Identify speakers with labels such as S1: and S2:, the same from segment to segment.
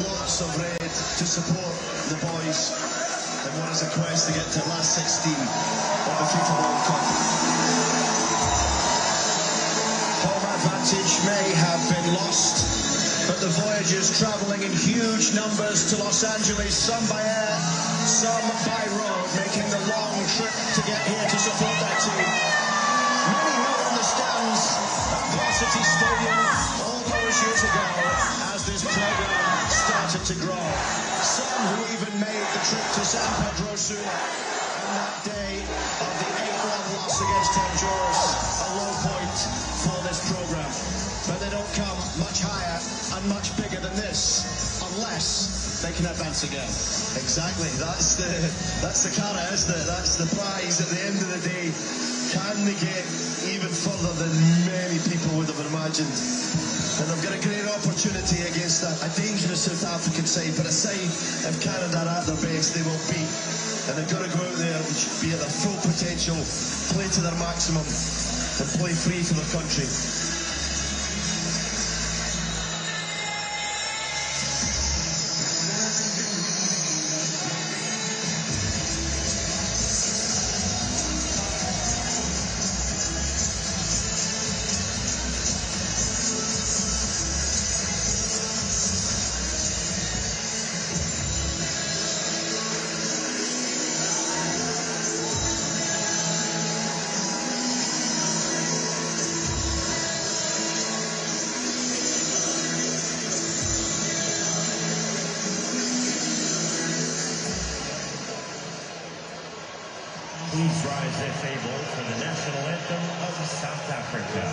S1: lots of red to support the boys in what is a quest to get to last 16 of the FIFA World Cup. Home advantage may have been lost, but the voyagers travelling in huge numbers to Los Angeles, some by air, some by road, making the long trip to get here to support their team. Many who were in the stands at Varsity Stadium all those years ago as this programme started to grow. Some who even made the trip to San Pedro Sula on that day of the 8-1 loss against Honduras, a low point for this programme. But they don't come much higher and much bigger than this, unless they can advance again. Exactly, that's the cara, isn't it? That's the prize at the end of the day. Can they get even further than many people would have imagined? And they've got a great opportunity against a dangerous South African side, but a side, if Canada are at their best, they will beat. And they've got to go out there and be at their full potential, play to their maximum, and play free for their country.
S2: Please rise if able for the national anthem of South Africa.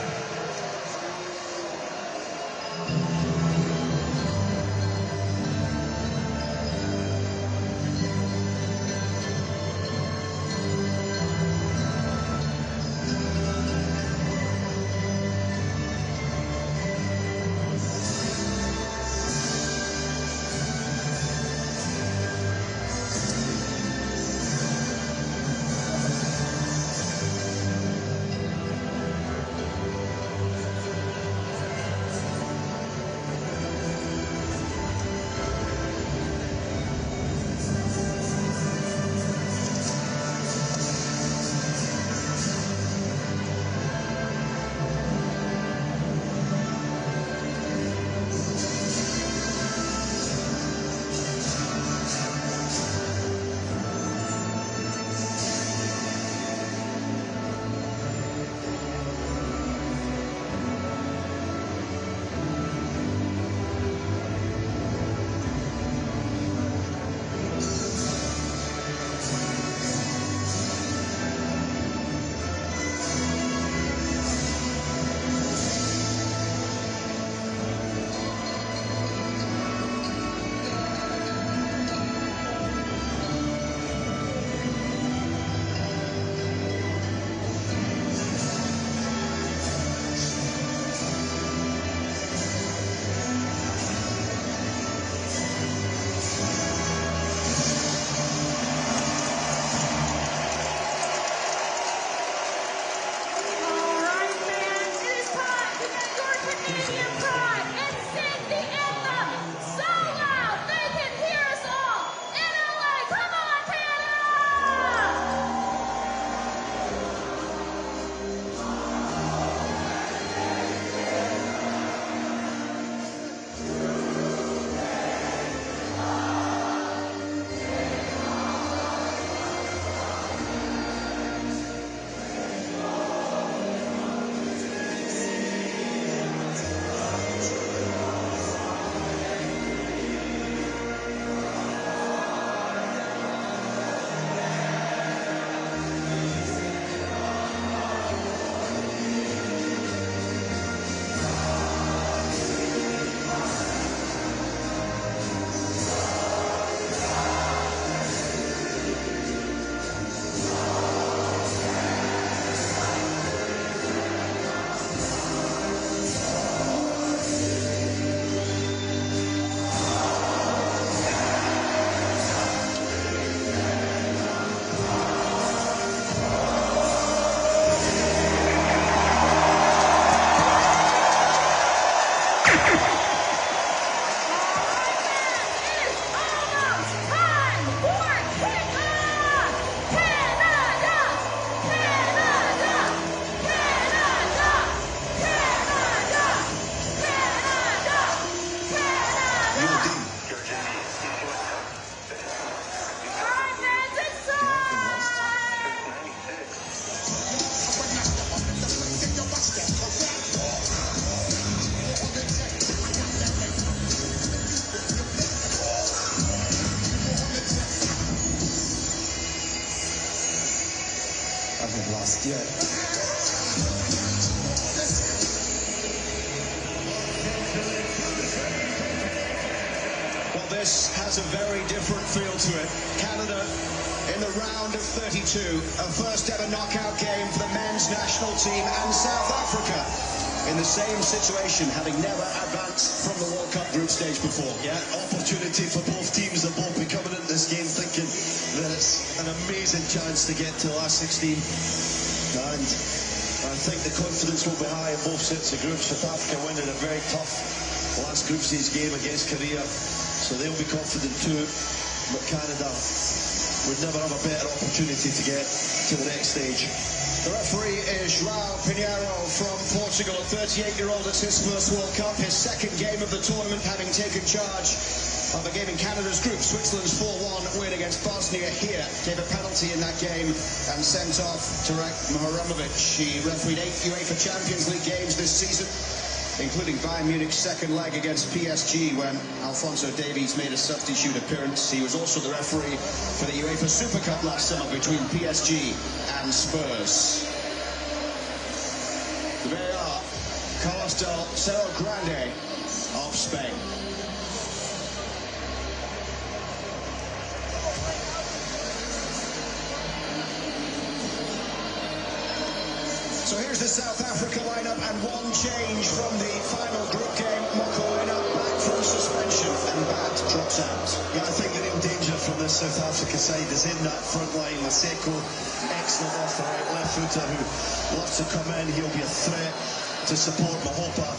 S3: as of last year.
S1: Well, this has a very different feel to it. Canada in the round of 32, a first ever knockout game for the men's national team, and South Africa in the same situation, having never advanced from the World Cup group stage before.
S4: Yeah, opportunity for both teams. They'll both be coming into this game thinking that it's an amazing chance to get to the last 16. And I think the confidence will be high in both sets of groups. South Africa winning a very tough last group stage game against Korea, so they'll be confident too. But Canada would never have a better opportunity to get to the next stage.
S1: The referee is João Pinheiro from Portugal, a 38-year-old. It's his first World Cup, his second game of the tournament, having taken charge of a game in Canada's group. Switzerland's 4-1 win against Bosnia here. Gave a penalty in that game and sent off Tarek Mahramovic. He refereed 8 UEFA Champions League games this season, including Bayern Munich's second leg against PSG when Alphonso Davies made a substitute appearance. He was also the referee for the UEFA Super Cup last summer between PSG and Spurs. The VAR, Carlos del Cerro Grande of Spain. So here's the South Africa lineup, and one change from the final group game. Mokoena back from suspension and Bat drops out.
S4: Yeah, I think the real danger from this South Africa side is in that front line. Maseko, excellent off the right left footer who loves to come in. He'll be a threat to support Mahopa,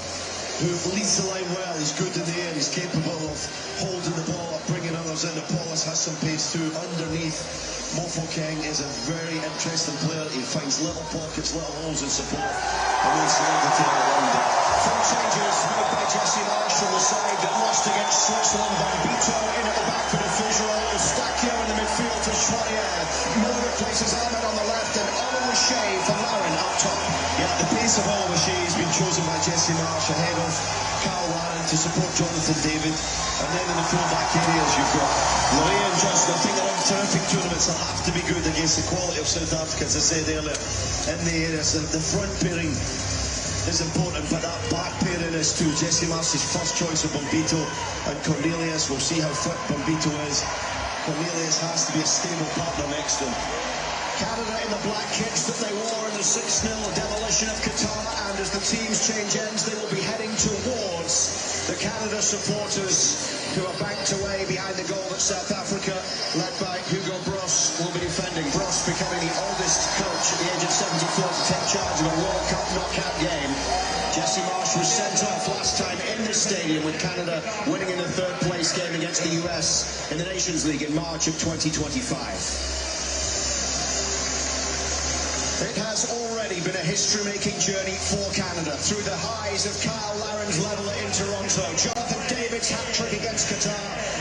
S4: who leads the line well. He's good in the air. He's capable of holding the ball up, bringing others in. Paulus has some pace too. Underneath, Mofokeng is a very interesting player. He finds little pockets, little holes in support, and then solidity around it.
S1: Four changes made by Jesse Marsh from the side that lost against Switzerland. Bambito in at the back for the Fugero. Eustachio in the midfield for Schwanier. Moore replaces Ahmed on the left, and Oluwaseyi for Lauren up top.
S4: Yeah, the pace of Oluwaseyi has been chosen by Jesse Marsh ahead of Carl Warren to support Jonathan David. And then in the full-back areas, you've got Laurie and Justin. I think they're on terrific tournaments. They'll have to be good against the quality of South Africa, as I said earlier, in the areas. The front pairing is important, but that back pairing is too. Jesse Marsh's first choice of Bambito and Cornelius. We'll see how fit Bambito is. Cornelius has to be a stable partner next to him.
S1: Canada in the black kits that they wore in the 6-0 demolition of Qatar, and as the teams change ends, they will be heading towards the Canada supporters who are banked away behind the goal that South Africa, led by Hugo Bross, will be defending. Bross becoming the oldest coach at the age of 74 to take charge of a World Cup knockout game. Jesse Marsh was sent off last time in this stadium with Canada winning in the third place game against the US in the Nations League in March of 2025. It has already been a history-making journey for Canada, through the highs of Kyle Laren's leveller in Toronto, Jonathan David's hat-trick against Qatar,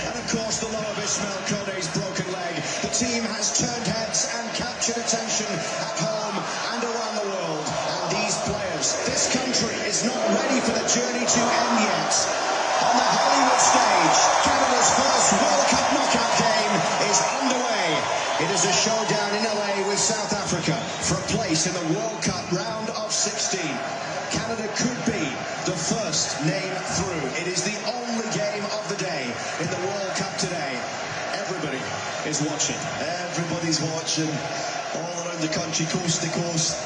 S1: and of course the low of Ismail Kode's broken leg. The team has turned heads and captured attention at home and around the world. And these players, this country, is not ready for the journey to end yet. On the Hollywood stage, Canada's first World Cup knockout game is underway. It is a showdown in LA with South Africa for a place in the World Cup round of 16. Canada could be the first name through. It is the only game of the day in the World Cup today. Everybody is watching.
S4: Everybody's watching all around the country, coast to coast.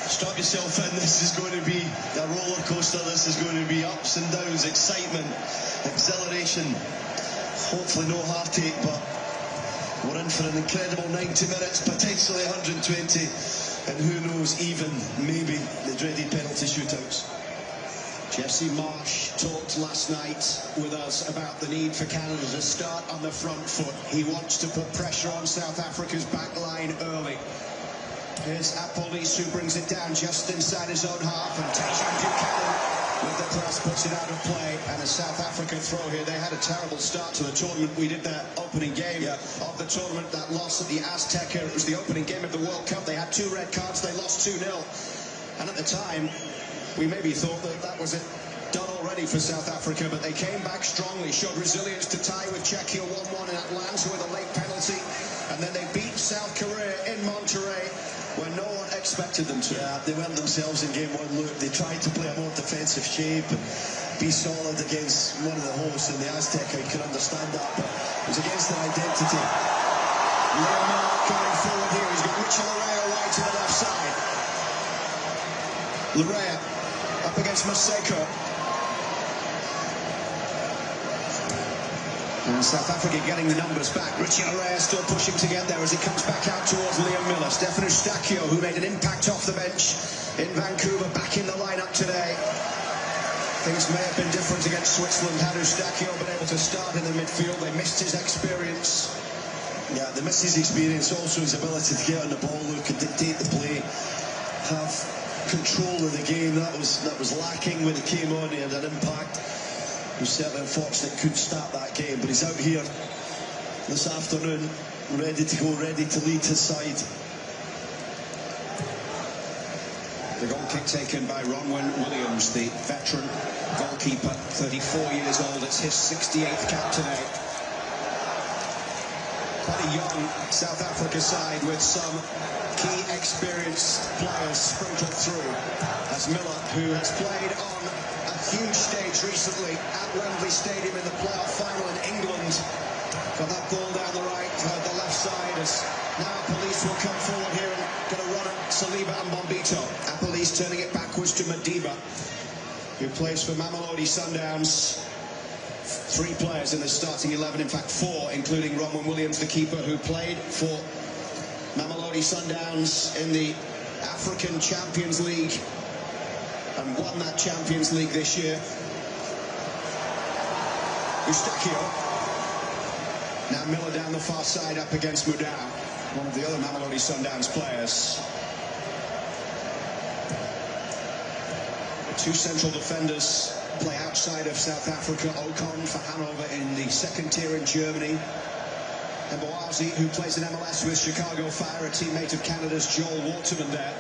S4: Strap yourself in. This is going to be a roller coaster. This is going to be ups and downs, excitement, exhilaration, hopefully no heartache, but we're in for an incredible 90 minutes, potentially 120, and who knows, even maybe the dreaded penalty shootouts.
S1: Jesse Marsh talked last night with us about the need for Canada to start on the front foot. He wants to put pressure on South Africa's back line early. Here's Apolis, who brings it down just inside his own half, and Tajon Buchanan with the press puts it out of play, and a South African throw here. They had a terrible start to the tournament. We did that opening game of the tournament, that loss at the Azteca. It was the opening game of the World Cup. They had 2 red cards. They lost 2-0. And at the time, we maybe thought that that was it, done already for South Africa, but they came back strongly, showed resilience to tie with Czechia 1-1 in Atlanta with a late penalty, and then they beat South Korea in Monterrey
S4: expected them to. Yeah, they weren't themselves in game one. Look, they tried to play a more defensive shape and be solid against one of the hosts in the Aztec. I can understand that, but it was against their identity. Leonard going forward here. He's got Richard Larea wide to the left side. Larea up against Maseko. And South Africa getting the numbers back. Richie Larea still pushing to get there as he comes back out towards Liam Miller. Stefan Eustáquio, who made an impact off the bench in Vancouver, back in the lineup today. Things may have been different against Switzerland had Eustáquio been able to start in the midfield. They missed his experience. Yeah, they missed his experience, also his ability to get on the ball, look and dictate the play, have control of the game. That was lacking when he came on. He had an impact. He was certainly unfortunate, couldn't start that game, but he's out here this afternoon, ready to go, ready to lead his side.
S1: The goal kick taken by Ronwen Williams, the veteran goalkeeper, 34 years old. It's his 68th cap today. Quite a young South Africa side with some key experienced players sprinkled through. As Miller, who has played on a huge stage recently at Wembley Stadium in the playoff final in England, got that ball down the left side as now Police will come forward here and get a run at Saliba and Bombito. Police turning it backwards to Madiba, who plays for Mamelodi Sundowns. 3 players in the starting 11, in fact 4, including Ronwen Williams, the keeper, who played for Mamelodi Sundowns in the African Champions League and won that Champions League this year. Eustáquio. Now Miller down the far side up against Mudau, one of the other Mamelodi Sundowns players. The 2 central defenders play outside of South Africa. Ocon for Hanover in the 2nd tier in Germany. And Boazi, who plays in MLS with Chicago Fire, a teammate of Canada's Joel Waterman there.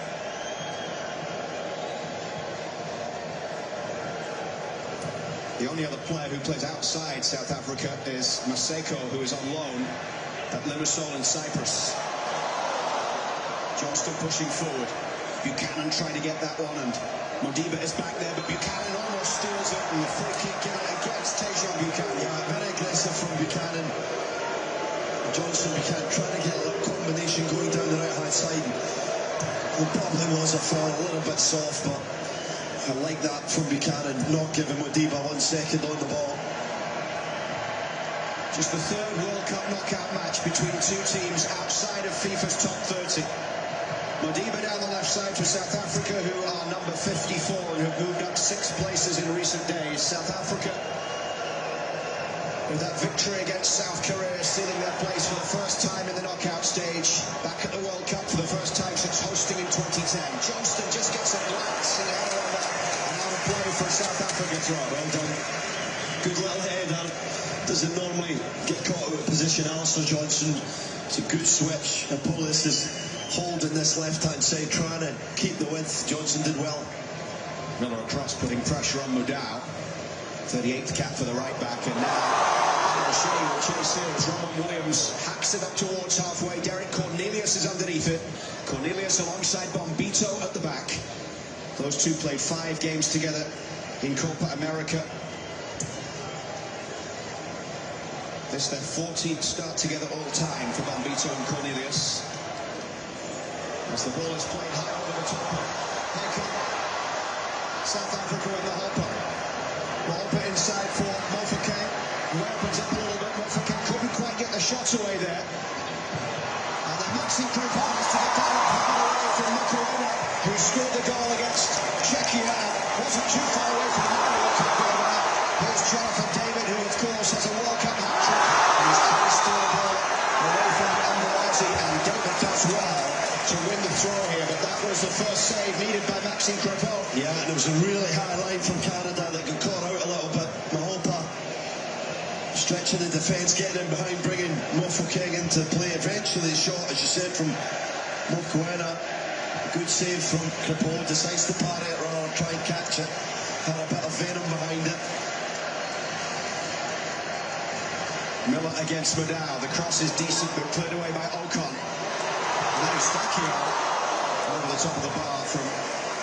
S1: The only other player who plays outside South Africa is Maseko, who is on loan at Limassol in Cyprus. Johnston pushing forward. Buchanan trying to get that one, and Modiba is back there, but Buchanan almost steals it, and the free kick given against Tejan Buchanan. Yeah, very aggressive from Buchanan. Johnson Buchanan trying to get a little combination going down the right-hand side. The problem was I felt a little bit soft, but I like that from Buchanan, not giving Modiba 1 second on the ball. Just the 3rd World Cup knockout match between 2 teams outside of FIFA's top 30. Modiba down the left side for South Africa, who are number 54 and have moved up 6 places in recent days. South Africa, with that victory against South Korea, sealing their place for the first time in the knockout stage, back at the World Cup for the first time since hosting in 2010. Johnston just gets a glance in the header on that, and now the play for South Africa throw. Well done. Good little header. Doesn't normally get caught out of position. Alistair Johnson, it's a good switch. And Police is holding this left-hand side, trying to keep the width. Johnson did well. Miller across, putting pressure on Mudau. 38th cap for the right back, and now Shea will chase in as Ronwen Williams hacks it up towards halfway. Derek Cornelius is underneath it. Cornelius alongside Bombito at the back. Those 2 played 5 games together in Copa America. This their 14th start together all time for Bombito and Cornelius. As the ball is played high over the top. Here come South Africa in the hopper. Hopper inside for Mofokeng, who opens up a little bit. Mofokeng couldn't quite get the shots away there. And then Maxime Crépin has to get that away from Macarena, who scored the goal against Czechia and wasn't too far away from the World Cup goal there. Here's Jonathan David, who of course has a World Cup hat-trick. And he's trying to steal the ball away from Mbowazi, and David does well to win the throw here, but that was the first save needed by Maxime Crépin. Yeah, and it was a really high line from Canada that got caught out a little bit. Mahopa stretching the defence, getting in behind, bringing Mofokeng into play. Eventually the shot, as you said, from Mokoena. Good save from Crépin, decides to parry it rather than try and catch it. Had a bit of venom behind it. Miller against Mudau. The cross is decent, but cleared away by Ocon. Now Eustáquio Over the top of the bar from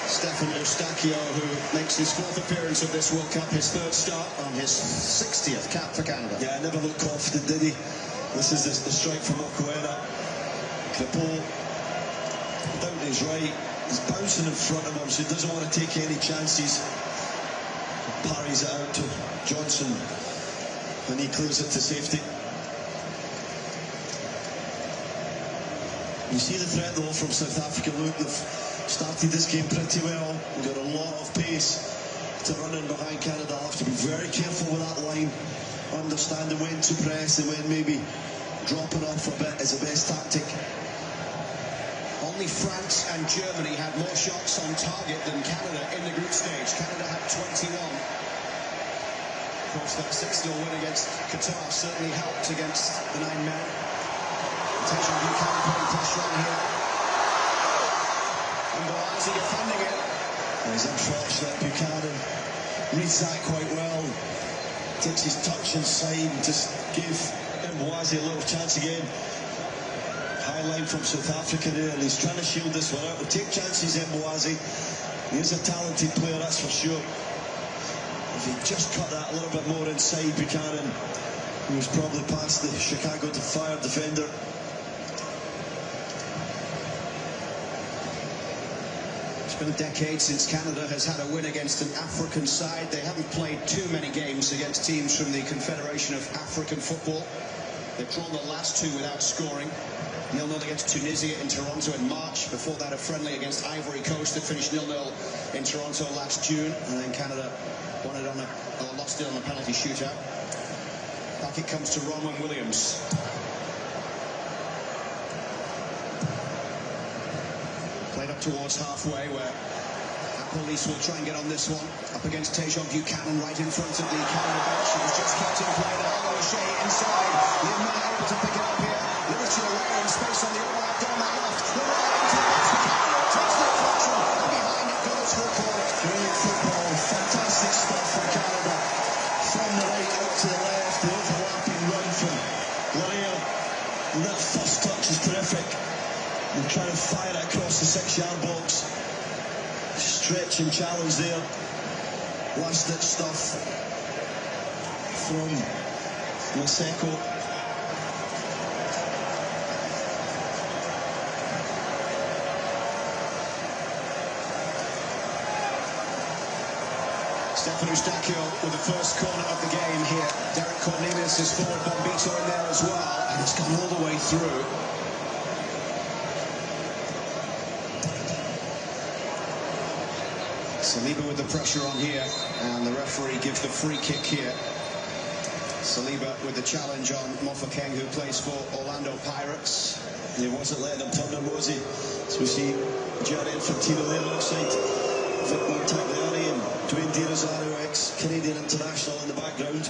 S1: Stefan Eustachio, who makes his 4th appearance of this World Cup, his 3rd start on his 60th cap for Canada.
S4: Yeah, never looked confident, did he? This is the strike from Mokoena. Crepeau, down to his right, he's bouncing in front of him, so he doesn't want to take any chances. Parries it out to Johnson, and he clears it to safety. You see the threat though from South Africa. Look, they've started this game pretty well. We've got a lot of pace to run in behind Canada. I'll have to be very careful with that line, understanding when to press and when maybe dropping off a bit is the best tactic.
S1: Only France and Germany had more shots on target than Canada in the group stage. Canada had 21. Of course, that 6-0 win against Qatar certainly helped against the 9 men. Tajon Buchanan putting pressure on here. And Boazi defending it.
S4: It's unfortunate. Buchanan reads that quite well. Takes his touch inside and just gave Boazi a little chance again. High line from South Africa there, and he's trying to shield this one out. We'll take chances in Boazi. He is a talented player, that's for sure. If he just cut that a little bit more inside, Buchanan, who was probably past the Chicago Fire defender.
S1: It's been a decade since Canada has had a win against an African side. They haven't played too many games against teams from the Confederation of African Football. They've drawn the last 2 without scoring. 0-0 against Tunisia in Toronto in March. Before that, a friendly against Ivory Coast that finished 0-0 in Toronto last June. And then Canada won it lost it on a penalty shootout. Back it comes to Ronwen Williams. Played up towards halfway, where Police will try and get on this one. Up against Tajon Buchanan right in front of the Canada bench. It was just kept in play there. O'Shea inside. Liam Miller able to pick it up here. Lifted away in space on the overlap down that left. The right into the box for Canada. Takes the deflection. And behind it goes for a corner.
S4: Great football. Fantastic stuff from Canada. From the right out to the left. The overlapping run from Lario. And that first touch is terrific. And trying to fire it across the 6-yard box. Stretch and challenge there. Last ditch stuff from Maseko.
S1: Stefan Eustachio with the first corner of the game here. Derek Cornelius is forward, Bombito in there as well, and it's gone all the way through. Saliba with the pressure on here, and the referee gives the free kick here. Saliba with the challenge on Mofokeng, who plays for Orlando Pirates.
S4: He wasn't letting him turn him, was he? So we see Gianni Infantino there outside. Vic Montagliani and Dwayne De Rosario, ex-Canadian international, in the background.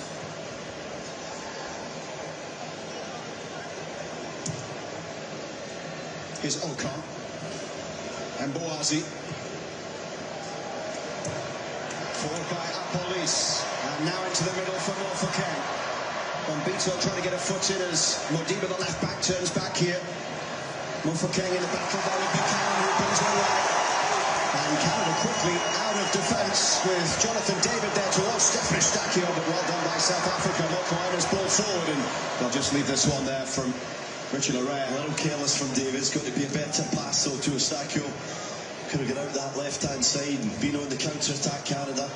S1: Here's Ocon and Boazi. Forward by Police, and now into the middle for Mofokeng. Bombito trying to get a foot in as Modiba, the left back, turns back here. Mofokeng in the battle there with Buchanan, who brings it away. And Canada quickly out of defence with Jonathan David there towards Stefan Eustachio, but well done by South Africa. Mokoena's ball forward, and they'll just leave this one there from Richard Larrea.
S4: A little careless from David. It's got to be a better pass though to Eustachio. Could have got out that left-hand side and been on the counter-attack, Canada.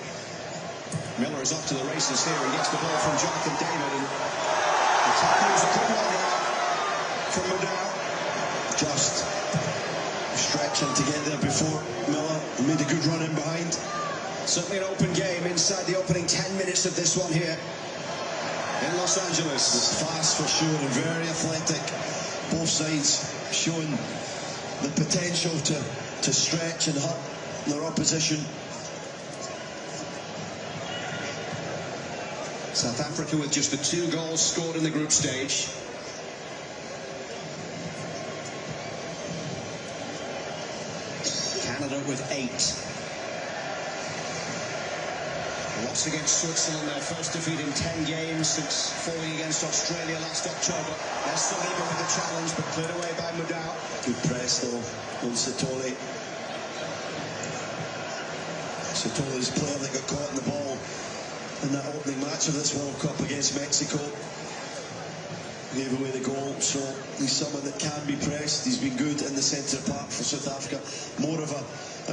S1: Miller is off to the races here and gets the ball from Jonathan David, and the tackle is a good one there from Modell.
S4: Just stretching to get there before Miller made a good run in behind.
S1: Certainly an open game inside the opening 10 minutes of this one here in Los Angeles.
S4: It's fast for sure and very athletic. Both sides showing the potential to stretch and hurt their opposition.
S1: South Africa with just the 2 goals scored in the group stage. Canada with 8. That's against Switzerland, their first defeat in 10 games since falling against Australia last October. There's Saliba with the challenge, but cleared away by Mudau.
S4: Good press though on Sitole. Sitole's player that got caught in the ball in that opening match of this World Cup against Mexico. Gave away the goal, so he's someone that can be pressed. He's been good in the centre park for South Africa. More of a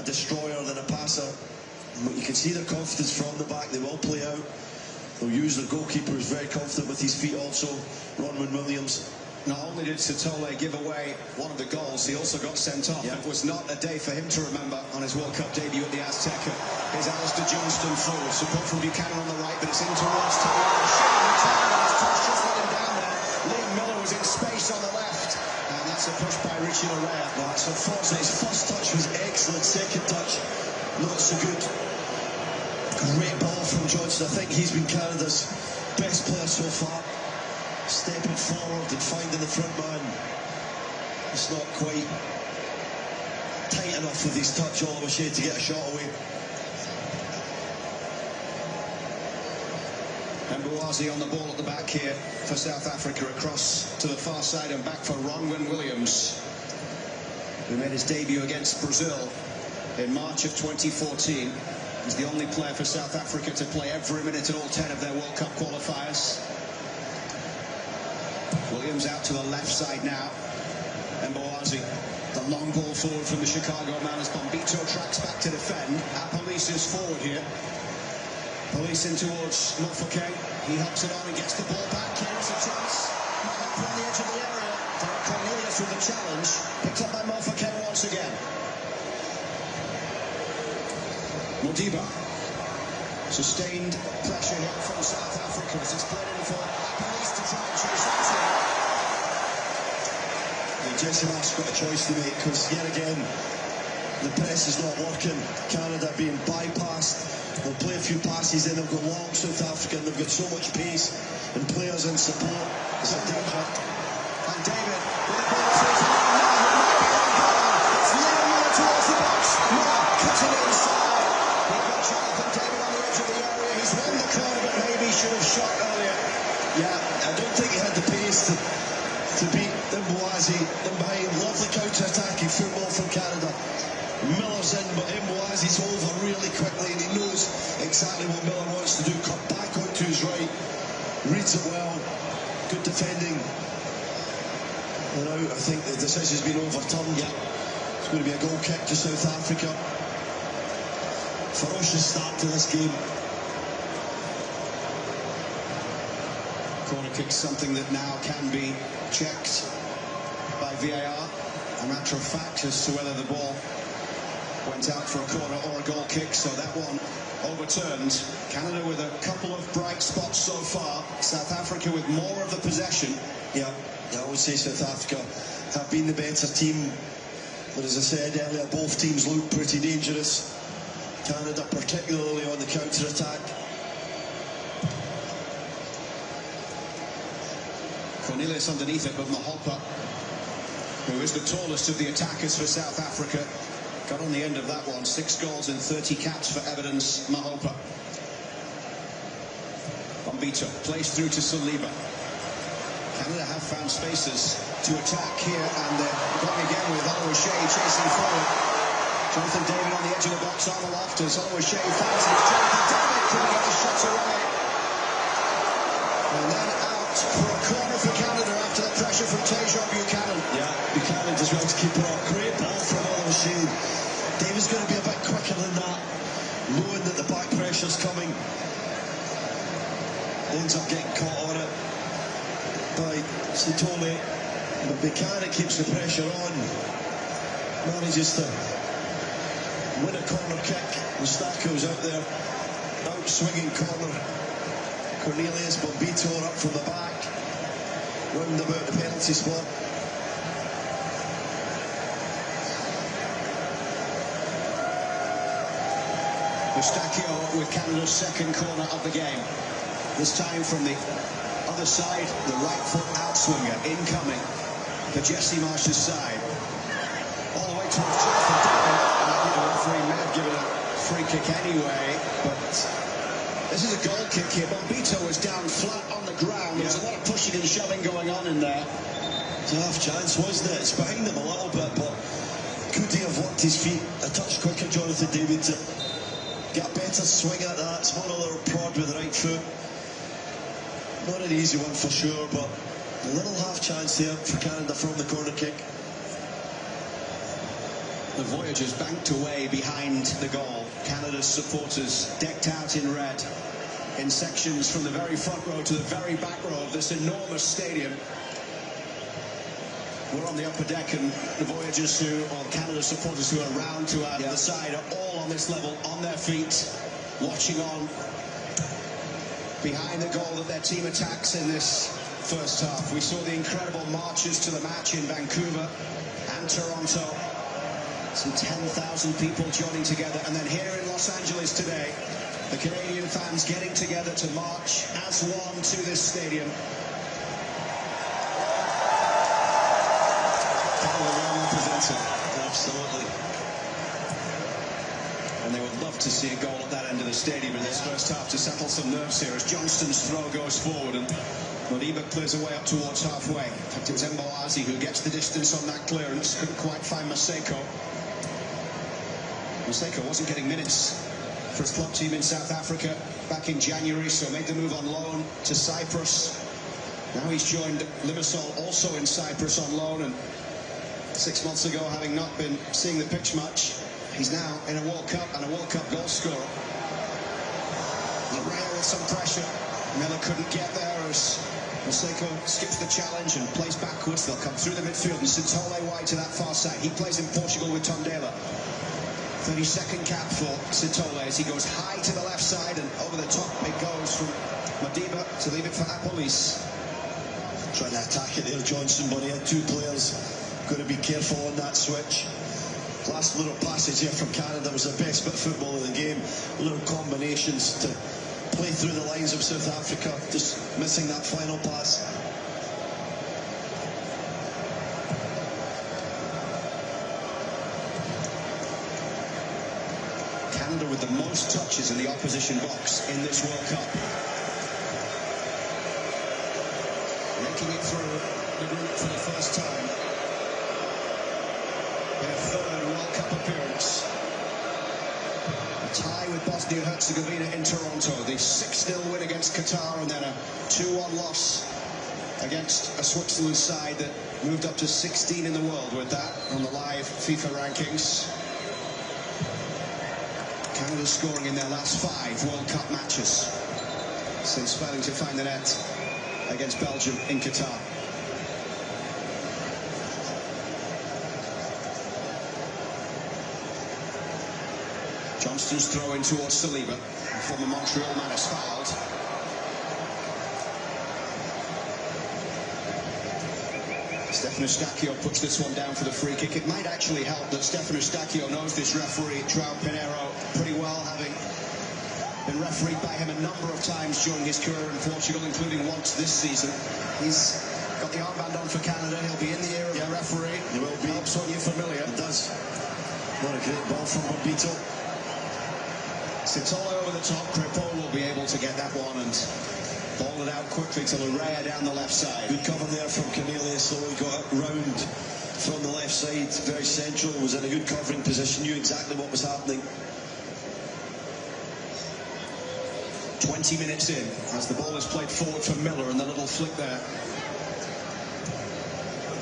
S4: destroyer than a passer. But you can see their confidence from the back. They will play out. They'll use their goalkeeper, who's very confident with his feet also, Ronwen Williams.
S1: Not only did Sitole give away one of the goals, he also got sent off.
S4: Yeah.
S1: It was not a day for him to remember on his World Cup debut at the Azteca. Here's Alistair Johnston forward, support from Buchanan on the right, but it's in towards Taylor. Just let him down there. Liam Miller was in space on the left, and that's a push by Richie Larea.
S4: Well, that's unfortunate. His first touch was excellent, second touch not so good. Great ball from Johnson. I think he's been Canada's best player so far. Stepping forward and finding the front man. It's not quite tight enough with his touch, Oliver Shea, to get a shot away.
S1: And Mbuazi on the ball at the back here for South Africa, across to the far side and back for Ronwen Williams, who made his debut against Brazil in March of 2014. He's the only player for South Africa to play every minute at all 10 of their World Cup qualifiers. Williams out to the left side now. And Mbuazi, the long ball forward from the Chicago man as Bombito tracks back to defend. Police is forward here. Police in towards Mofokeng. He helps it on and gets the ball back. Here's a chance. On the edge of the area. Derek Cornelius with the challenge. Picked up by Mofokeng once again. Modiba. Sustained pressure here from South Africa as it's played in for Police to try and chase that.
S4: Jesse Marsh's got a choice to make, because yet again the press is not working. Canada being bypassed. They'll play a few passes in, they'll go long South Africa, and they've got so much pace and players in support. It's a danger.
S1: And David with the ball through from it's Liam Miller towards the box. Miller cutting it inside. We've got Jonathan David on the edge of the area. He's won the corner, but maybe he should have shot earlier.
S4: Yeah, I don't think he had the pace to beat Mbuazi in behind. Lovely counter-attacking football from Canada. Miller's in, but Mbuazi's over really quickly, and he knows exactly what Miller wants to do. Cut back onto his right, reads it well, good defending. And now I think the decision's been overturned. Yeah, it's going to be a goal kick to South Africa. Ferocious start to this game.
S1: Corner kick, something that now can be checked by VAR. A matter of fact as to whether the ball went out for a corner or a goal kick, so that one overturned. Canada with a couple of bright spots so far. South Africa with more of the possession.
S4: Yeah, I would say South Africa have been the better team. But as I said earlier, both teams look pretty dangerous. Canada particularly on the counter-attack.
S1: Cornelius underneath it, but Mahopa, who is the tallest of the attackers for South Africa, got on the end of that one. 6 goals and 30 caps for Evidence Mahopa. Bombito plays through to Saliba. Canada have found spaces to attack here, and they're going again with Oliver Shea chasing forward. Jonathan David on the edge of the box, on the left as Oliver Shea finds it. Jonathan David can get the shots away. And then out for a corner for Canada after the pressure from Tajon Buchanan.
S4: Yeah, Buchanan does well to keep it up. Great ball from Oliver Shea. David's going to be a bit quicker than that, knowing that the back pressure's coming. Ends up getting caught on it by Sitole, but Buchanan keeps the pressure on. Manages to win a corner kick. Mustako's out there, out swinging corner. Cornelius, Bombito up from the back, round about the penalty spot.
S1: Mustachio with Canada's second corner of the game. This time from the other side, the right foot outswinger incoming for Jesse Marsh's side. All the way towards Jonathan David. The referee may have given a free kick anyway, but This is a goal kick here. Bombito was down flat on the ground. There's a lot of pushing and shoving going on in there.
S4: It's a half chance, wasn't it? It's behind him a little bit, but could he have worked his feet a touch quicker, Jonathan David, to get a better swing at that? It's one other prod with the right foot. Not an easy one for sure, but a little half chance here for Canada from the corner kick.
S1: The Voyagers banked away behind the goal. Canada's supporters decked out in red in sections from the very front row to the very back row of this enormous stadium. We're on the upper deck, and the Voyagers or Canada supporters who are round to our the side are all on this level, on their feet, watching on behind the goal that their team attacks in this first half. We saw the incredible marches to the match in Vancouver and Toronto. Some 10,000 people joining together, and then here in Los Angeles today, the Canadian fans getting together to march as one to this stadium.
S4: Absolutely.
S1: And they would love to see a goal at that end of the stadium in this first half to settle some nerves here as Johnston's throw goes forward and Modiba clears away up towards halfway. In fact, it was Mboazi who gets the distance on that clearance. Couldn't quite find Maseko. Maseko wasn't getting minutes for his club team in South Africa back in January, so made the move on loan to Cyprus. Now he's joined Limassol, also in Cyprus, on loan, and 6 months ago, having not been seeing the pitch much, he's now in a World Cup and a World Cup goal scorer. Larrea with some pressure. Miller couldn't get there as Maseko skips the challenge and plays backwards. They'll come through the midfield, and Sintole wide to that far side. He plays in Portugal with Tondela. 32nd cap for Sintole as he goes high to the left side, and over the top it goes from Modiba to leave it for Apolis.
S4: Trying to attack it there, Johnson, but he had two players. Got to be careful on that switch. Last little passage here from Canada was the best bit of football of the game. Little combinations to play through the lines of South Africa, just missing that final pass.
S1: Canada with the most touches in the opposition box in this World Cup. Making it through the group for the first time. Their third World Cup appearance. A tie with Bosnia-Herzegovina in Toronto. The 6-0 win against Qatar, and then a 2-1 loss against a Switzerland side that moved up to 16 in the world with that on the live FIFA rankings. Canada scoring in their last 5 World Cup matches since failing to find the net against Belgium in Qatar. Johnston's throw in towards Saliba. The former Montreal man is fouled. Stefano Stacchio puts this one down for the free kick. It might actually help that Stefano Stacchio knows this referee, João Pinheiro, pretty well, having been refereed by him a number of times during his career in Portugal, including once this season. He's got the armband on for Canada. He'll be in the ear of the referee.
S4: He will be.
S1: Helps when you're familiar.
S4: It does. What a great ball from Bombito.
S1: Sintole over the top. Crepeau will be able to get that one and ball it out quickly to Larrea down the left side.
S4: Good cover there from Cornelius, so he got it round from the left side, very central, was in a good covering position, knew exactly what was happening.
S1: 20 minutes in as the ball is played forward for Miller, and the little flick there.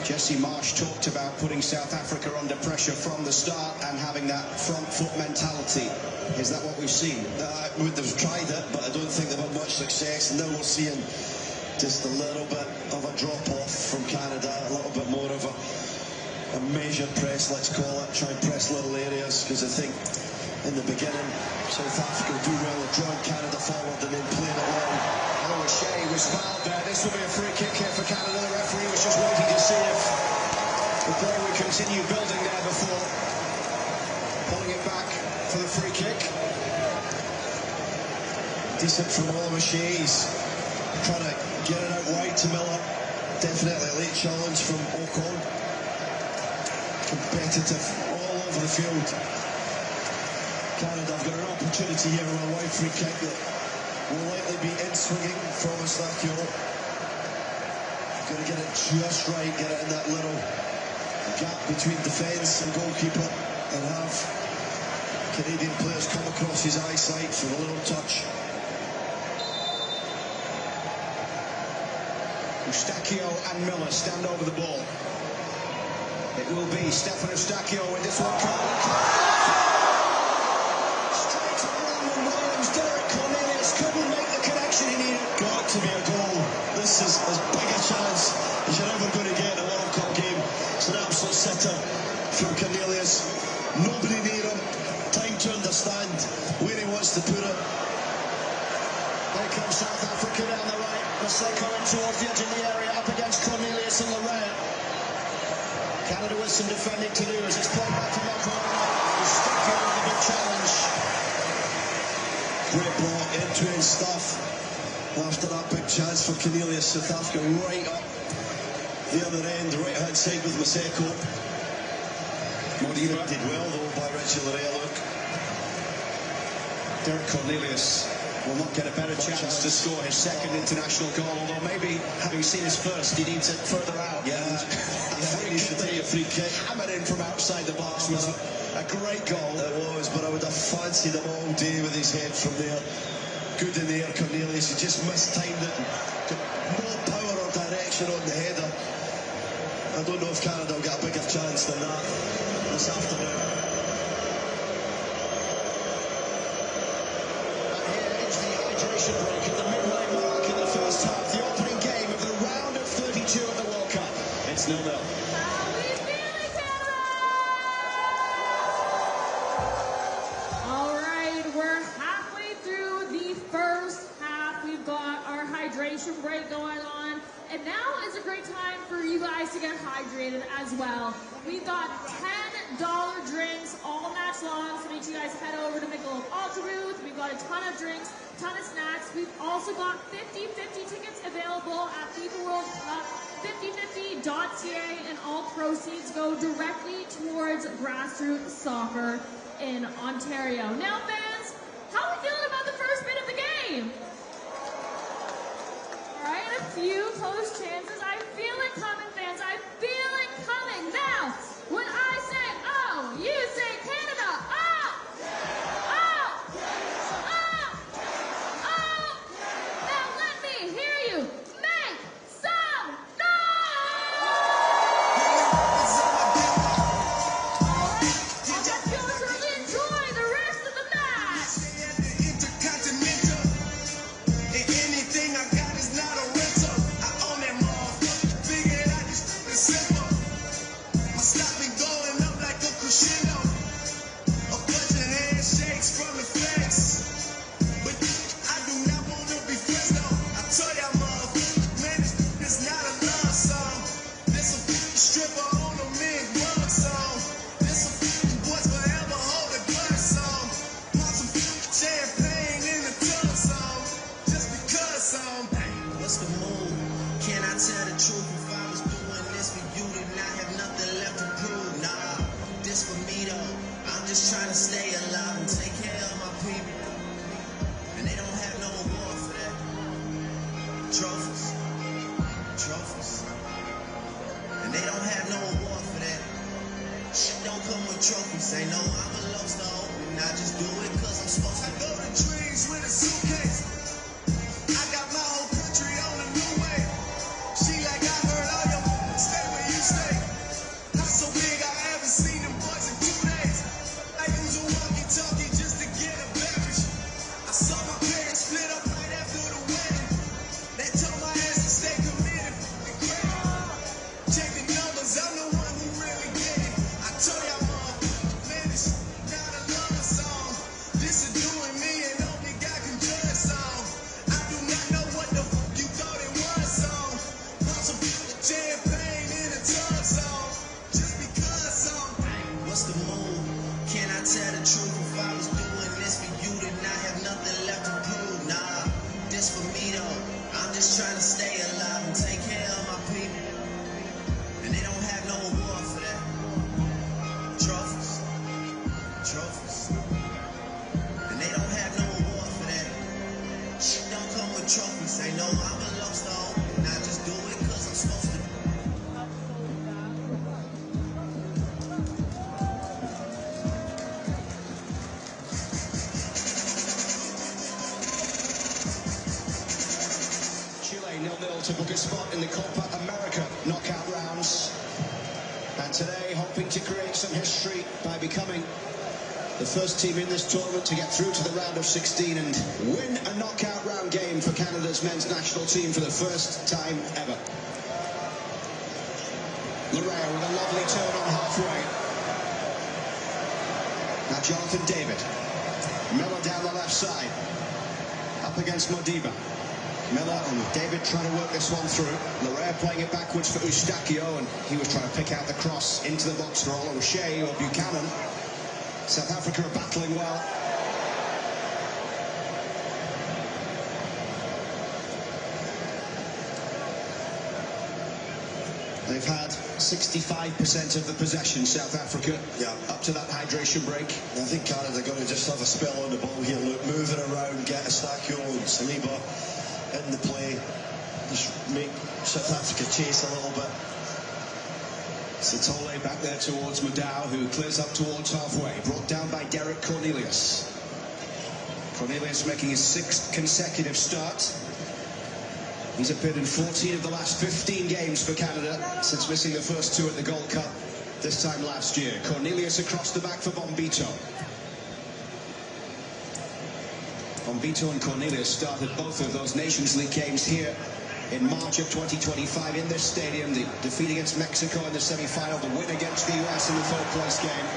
S1: Jesse Marsh talked about putting South Africa under pressure from the start and having that front foot mentality. Is that what we've seen?
S4: They've tried it, but I don't think they've had much success. And now we're seeing just a little bit of a drop-off from Canada, a little bit more of a measured press, let's call it. Try and press little areas, because I think in the beginning, South Africa do well at drawing Canada forward and then playing it long.
S1: Oh, Shea was fouled there. This will be a free kick here for Canada. The referee was just waiting to see if the play would continue building there before pulling it back for the free kick.
S4: Decent from Oliver Shea. He's trying to get it out wide to Miller. Definitely a late challenge from Ocon. Competitive all over the field. Canada have got an opportunity here on a wide free kick that will likely be in swinging from Eustachio. Got to get it just right, get it in that little gap between defence and goalkeeper, and have Canadian players come across his eyesight for a little touch.
S1: Eustachio and Miller stand over the ball. It will be Stefan Eustachio with this one. Straight to Roman Williams. Derek Cornelius couldn't make the connection he needed.
S4: Got to be a goal. This is as big a chance as you're ever going to get in a World Cup game. It's an absolute sitter from Cornelius. Nobody near him. Time to understand where he wants to put it.
S1: There comes South Africa down the right. Maseko in towards the edge of the area, up against Cornelius and Larea. Canada with some defending to do as it's played back to Macron. Eustachio with a big challenge.
S4: Great ball, end-to-end stuff. After that big chance for Cornelius, South Africa right up the other end, right-hand side with Maseko. Did well though by Richie Larea, look.
S1: Derek Cornelius will not get a better chance to score his second international goal, although maybe having seen his first, he needs it further out.
S4: Yeah, he needs to take a free kick.
S1: Hammered in from outside the box was a great goal.
S4: It was, but I would have fancied him all day with his head from there. Good in the air, Cornelius. He just mistimed it. Got more power or direction on the header. I don't know if Canada will get a bigger chance than that this afternoon.
S1: Break at the midway mark in the first half, the opening game of the round of 32 of the World Cup. It's 0-0.
S3: All right, we're halfway through the first half. We've got our hydration break going on, and now is a great time for you guys to get hydrated as well. We've got $10 drinks all match long, so make sure you guys head over to Inglewood Ultra booth. We've got a ton of drinks, ton of snacks. We've also got 50/50 tickets available at FIFA World Cup, 5050.ca, and all proceeds go directly towards grassroots soccer in Ontario. Now, fans, how are we feeling about the first bit of the game? All right, a few close chances. I feel it coming, fans. I feel it coming. Now, when I say oh, you say Canada. Oh! Oh! Oh! Oh! Now let me hear you make some noise! All right, let's go really enjoy the rest of the match.
S5: Anything I got is not a rental. I own that motherfucker. Figure it out, it's simple. My stock been going up like a crescendo. A bunch of handshakes from the flex. But I do not want to be friends though. I told y'all motherfuckers, man, this not a love song. This a stripper on a mid-rug song. This a boys forever hold a gun song. Pop some champagne in the tub song. Just because song. What's the move? Can I tell the truth? If I was doing this for you, then I have nothing left to prove. Nah, this for me though. I'm just trying to stay alive and take care of my people. And they don't have no award for that. Trophies. Trophies. And they don't have no award for that. Shit don't come with trophies. Ain't no envelopes to open. I just do it cause I'm supposed to. I go to dreams with a suitcase. I got my whole country on a new way. She like, I heard all your stay where you stay. Not so big, I haven't seen them boys in 2 days. I use a walkie-talkie just to get a beverage. I saw my parents split up right after the wedding. They told my ass to stay committed. Check the numbers, I'm the one who really get it. I told y'all motherfuckers, man, it's not a love song. This is doing me and only God can judge song. I do not know what the fuck you thought it was song. Pop some champagne in a tub song. Just because song. What's the move? Can I tell the truth? If I was doing this for you, then I have nothing left to prove. Nah, this for me though. I'm just trying to stay alive and take care of my people. And they don't have no award for that. Trophies. Trophies. And they don't have no award for that.
S1: to book a spot in the Copa America knockout rounds. And today, hoping to create some history by becoming the first team in this tournament to get through to the round of 16 and win a knockout round game for Canada's men's national team for the first time ever. Larea with a lovely turn on halfway. Now Jonathan David. Miller down the left side. Up against Modiba. Miller and David trying to work this one through. Larea playing it backwards for Eustachio, and he was trying to pick out the cross into the box for O'Shea or Buchanan. South Africa are battling well. They've had 65% of the possession, South Africa, up to that hydration break.
S4: I think Canada are going to just have a spell on the ball here. Look, moving around, get Eustachio and Saliba in the play. Just make South Africa chase a little bit.
S1: Sitole back there towards Mudau, who clears up towards halfway. Brought down by Derek Cornelius. Cornelius making his 6th consecutive start. He's appeared in 14 of the last 15 games for Canada since missing the first 2 at the Gold Cup this time last year. Cornelius across the back for Bombito. Bombito and Cornelius started both of those Nations League games here in March of 2025 in this stadium. The defeat against Mexico in the semi-final, the win against the US in the 3rd place game.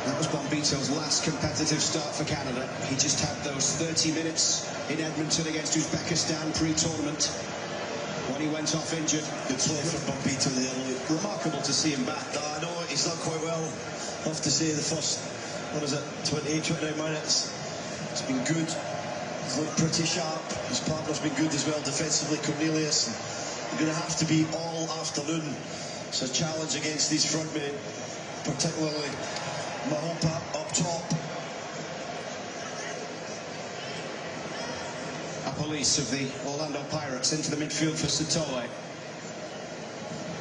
S1: That was Bombito's last competitive start for Canada. He just had those 30 minutes in Edmonton against Uzbekistan pre-tournament when he went off injured.
S4: Good play from Bombito there.
S1: Remarkable to see him back.
S4: I know he's done quite well. I have to say the first, 28, 29 minutes. It's been good. He's looked pretty sharp. His partner's been good as well defensively, Cornelius. You're going to have to be all afternoon. It's a challenge against these front men, particularly Mahopa up top.
S1: A police of the Orlando Pirates into the midfield for Sitole.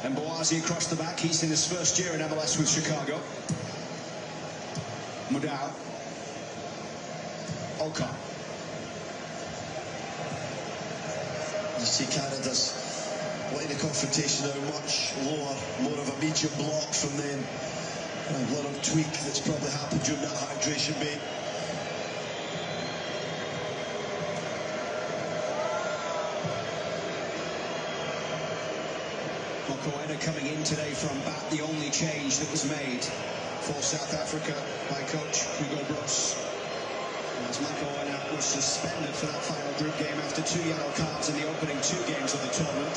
S1: And Boazi across the back. He's in his first year in MLS with Chicago. Mudau. Olcott.
S4: You see Canada's line of confrontation now much lower, more of a medium block from them. A little tweak that's probably happened during that hydration break.
S1: Mokoena coming in today from bat, the only change that was made for South Africa by coach Hugo Broos. As Mokoena was suspended for that final group game after 2 yellow cards in the opening 2 games of the tournament.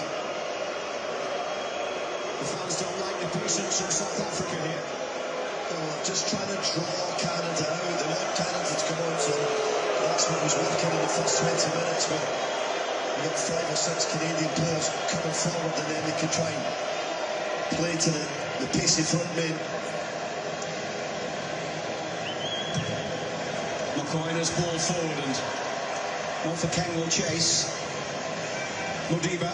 S1: The fans don't like the patience from South Africa here.
S4: Just trying to draw Canada out. They want Canada to come on, so that's what was working in the first 20 minutes. But you got 5 or 6 Canadian players coming forward, and then they can try and play to the pacey front men.
S1: Mokoena's ball forward, and Norfolk King will chase. Modiba.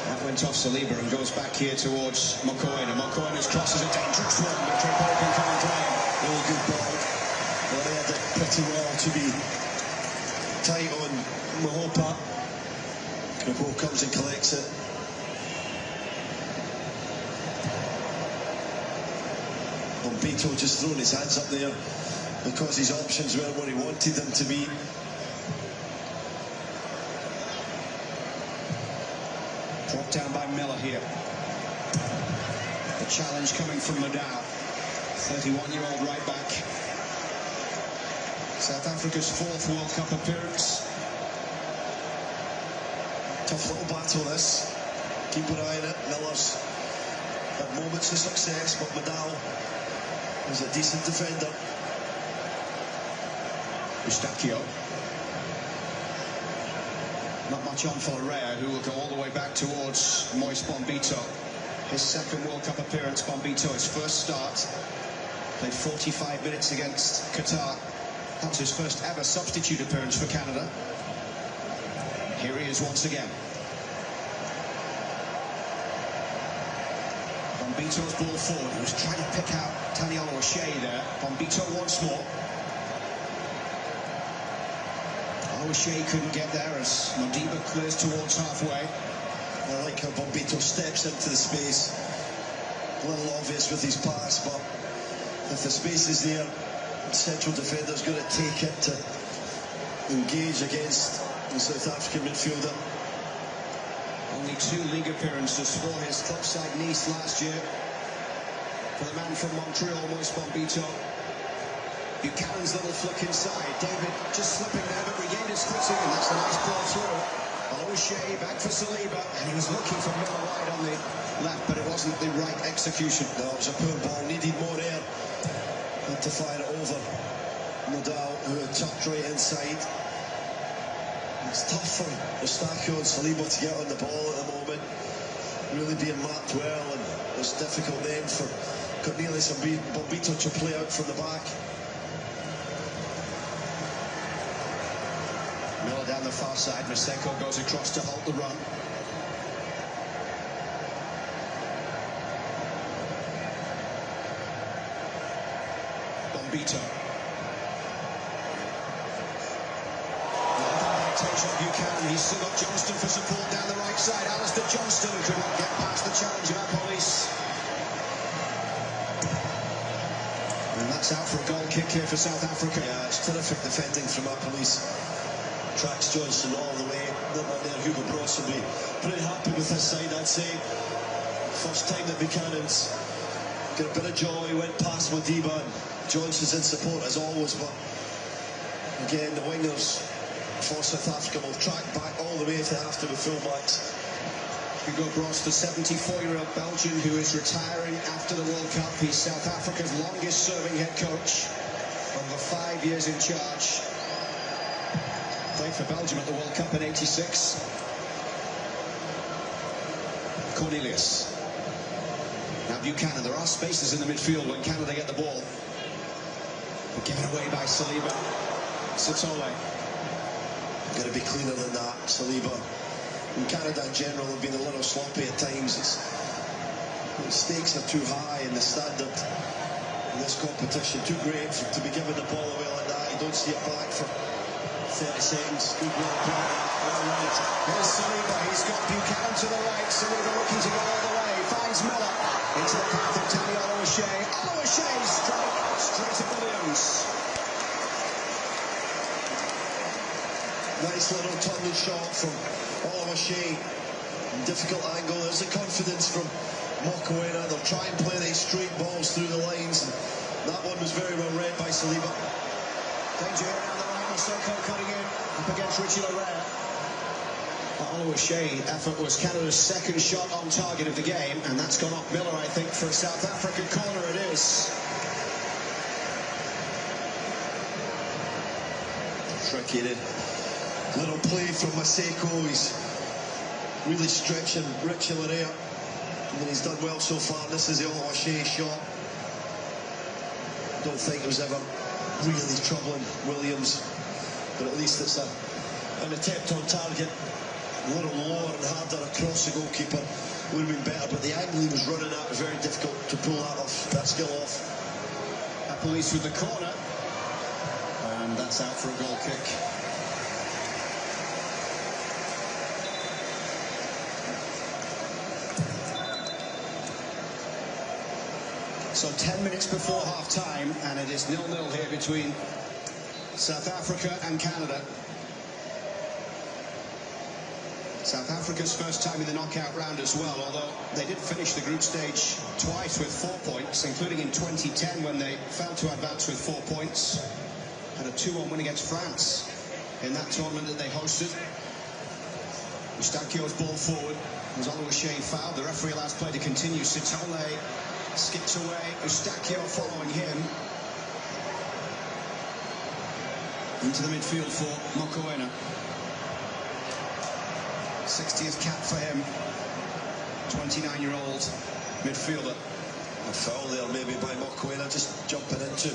S1: That went off Saliba and goes back here towards Mokoena. Mokoena's cross is a dangerous one, but Tripolkin can't play him.
S4: Really good ball. Well, they had it pretty well to be tight on Mahopa. Kripo comes and collects it. Bombito just throwing his hands up there because his options weren't what he wanted them to be.
S1: Dropped down by Miller here. The challenge coming from Mudau, 31-year-old right back. South Africa's 4th World Cup appearance.
S4: Tough little battle this. Keep an eye on it. Miller's had moments of success, but Mudau is a decent defender.
S1: Eustachio. Not much on for Larea, who will go all the way back towards Moise Bombito. His 2nd World Cup appearance, Bombito, his first start. Played 45 minutes against Qatar. That was his first ever substitute appearance for Canada. Here he is once again. Bombito's ball forward. He was trying to pick out Taniolo O'Shea there. Bombito once more. O'Shea couldn't get there as Modiba clears towards halfway.
S4: I like how Bombito steps into the space. A little obvious with his pass, but if the space is there, the central defender's going to take it to engage against the South African midfielder.
S1: Only 2 league appearances for his club side Nice last year. For the man from Montreal, Moise Bombito. Buchanan's little flick inside. David just slipping there, but regained his footing, and that's a nice ball through. O'Shea back for Saliba, and he was looking for Miller wide on the left, but it wasn't the right execution.
S4: No, it was a poor ball, needed more air. Had to fire it over Nadal, who had tucked right inside. It's tough for Eustáquio and Saliba to get on the ball at the moment. Really being marked well, and it's difficult then for Cornelius and Bombito to play out from the back.
S1: Miller down the far side. Maseko goes across to halt the run. Bombito. Buchanan. He's still got Johnston for support down the right side. Alistair Johnston could not get past the challenge of our police. And that's out for a goal kick here for South Africa.
S4: Yeah, it's terrific defending from our police. Tracks Johnston all the way. That one there, Hugo Bross will be pretty happy with this side, I'd say. First time that Buchanan's got a bit of joy, went past Modiba, and Johnston's in support as always, but again, the wingers for South Africa will track back all the way to after the full-backs.
S1: Hugo Bross, the 74-year-old Belgian who is retiring after the World Cup. He's South Africa's longest-serving head coach, over 5 years in charge. Played for Belgium at the World Cup in '86. Cornelius. Now Buchanan. There are spaces in the midfield when Canada get the ball. But given away by Saliba. Sitole.
S4: Got to be cleaner than that, Saliba. And Canada in general have been a little sloppy at times. The stakes are too high and the standard in this competition too great to be given the ball away like that. You don't see it back for 30 seconds. Good work. All right.
S1: Here's Saliba. He's got Buchanan to the right. Saliba looking to go all the way. Finds Miller into the path of Daniel O'Shea. O'Shea straight at Williams.
S4: Nice little tunnel shot from O'Shea. Difficult angle. There's the confidence from Mokoena. They'll try and play these straight balls through the lines. And that one was very well read by Saliba.
S1: Danger here down the right. Maseko cutting in up against Richie Larea. O'Shea effort was Canada's second shot on target of the game, and that's gone off Miller, I think, for a South African corner. It is.
S4: Tricky then. Little play from Maseko. He's really stretching Richie Larea. And he's done well so far. This is the O'Shea shot. Don't think it was ever really troubling Williams, but at least it's an attempt on target. A little lower and harder across the goalkeeper would have been better, but the angle he was running at was very difficult to pull that skill off.
S1: Police with the corner, and that's out for a goal kick. So 10 minutes before half-time, and it is 0-0 here between South Africa and Canada. South Africa's first time in the knockout round as well, although they did finish the group stage twice with 4 points, including in 2010 when they failed to advance with 4 points. Had a 2-1 win against France in that tournament that they hosted. Eustáquio's ball forward was O'Shea fouled. The referee allows play to continue. Sitole skips away. Eustáquio following him. Into the midfield for Mokoena. 60th cap for him. 29-year-old midfielder.
S4: A foul there maybe by Mokoena, just jumping into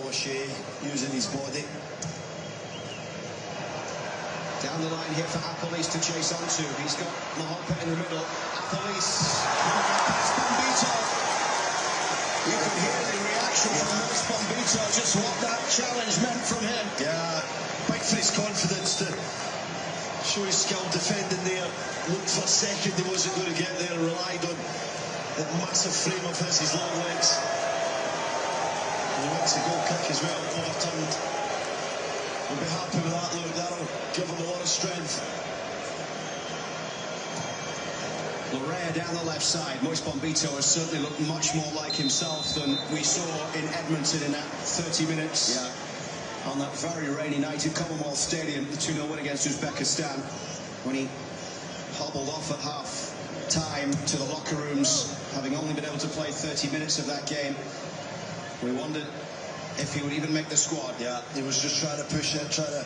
S4: O'Shea, using his body.
S1: Down the line here for Apolis to chase onto. He's got Mahopa in the middle. Apolis past Bombito. You can hear the reaction reaction from Moise Bombito, just what that challenge meant from him.
S4: Yeah, big for his confidence to show his skill defending there. Looked for a second he wasn't going to get there, relied on that massive frame of his long legs. And he wins the goal kick as well, overturned. We'll be happy with that, look, that'll give him a lot of strength.
S1: Larea down the left side. Moise Bombito has certainly looked much more like himself than we saw in Edmonton in that 30 minutes.
S6: Yeah.
S1: On that very rainy night at Commonwealth Stadium, the 2-0 win against Uzbekistan, when he hobbled off at half-time to the locker rooms, having only been able to play 30 minutes of that game. We wondered if he would even make the squad.
S4: Yeah, he was just trying to push it, trying to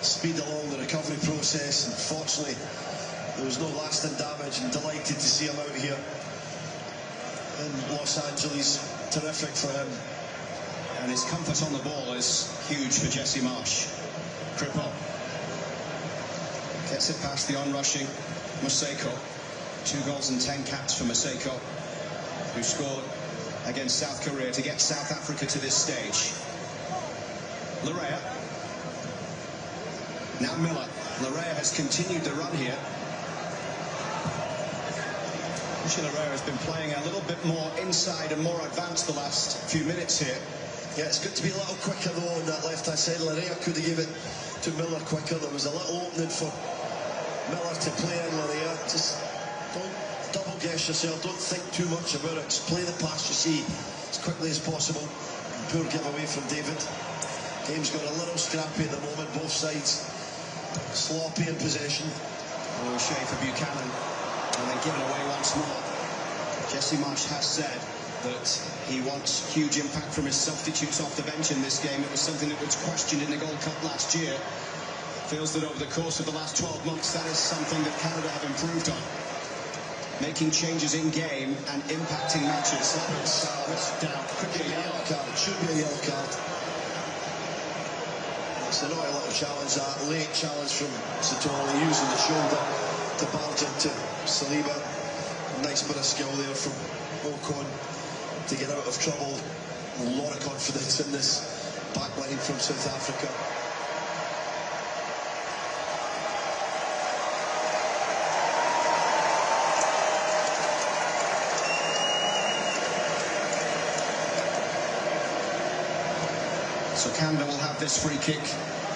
S4: speed along the recovery process, and fortunately there was no lasting damage, and delighted to see him out here in Los Angeles. Terrific for him.
S1: And his comfort on the ball is huge for Jesse Marsh. Kripo gets it past the onrushing Maseko. 2 goals and 10 caps for Maseko, who scored against South Korea to get South Africa to this stage. Larea. Now Miller. Larea has continued the run here. Larea has been playing a little bit more inside and more advanced the last few minutes here.
S4: Yeah, it's good to be a little quicker though on that left-hand side. Larea could have given it to Miller quicker. There was a little opening for Miller to play in. Larea, just don't double guess yourself. Don't think too much about it. Just play the pass you see as quickly as possible. Poor giveaway from David. Game's got a little scrappy at the moment, both sides sloppy in possession.
S1: O'Shea for Buchanan, and then given away once more. Jesse Marsh has said that he wants huge impact from his substitutes off the bench in this game. It was something that was questioned in the Gold Cup last year. Feels that over the course of the last 12 months, that is something that Canada have improved on. Making changes in game and impacting matches.
S4: Down. Could be a yellow card. It should be a yellow card. It's an oil little challenge, that late challenge from Satoli, using the shoulder to barge into Saliba. Nice bit of skill there from Ocon to get out of trouble. A lot of confidence in this backline from South Africa.
S1: So Canada will have this free kick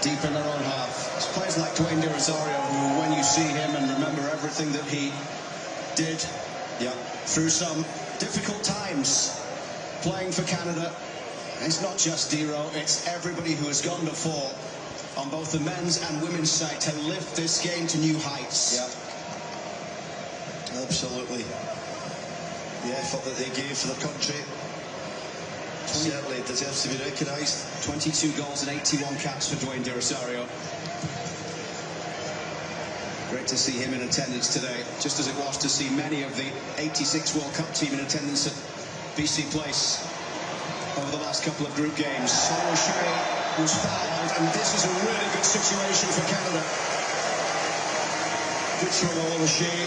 S1: deep in their own half. It's players like Dwayne De Rosario, who, when you see him and remember everything that he did through some difficult times playing for Canada, it's not just Dero, it's everybody who has gone before on both the men's and women's side to lift this game to new heights.
S4: Yeah, absolutely. The effort that they gave for the country certainly deserves to be recognised.
S1: 22 goals and 81 caps for Dwayne De Rosario. Great to see him in attendance today, just as it was to see many of the 86 World Cup team in attendance at BC Place over the last couple of group games. O'Shea was fouled, and this is a really good situation for Canada.
S4: Good from O'Shea.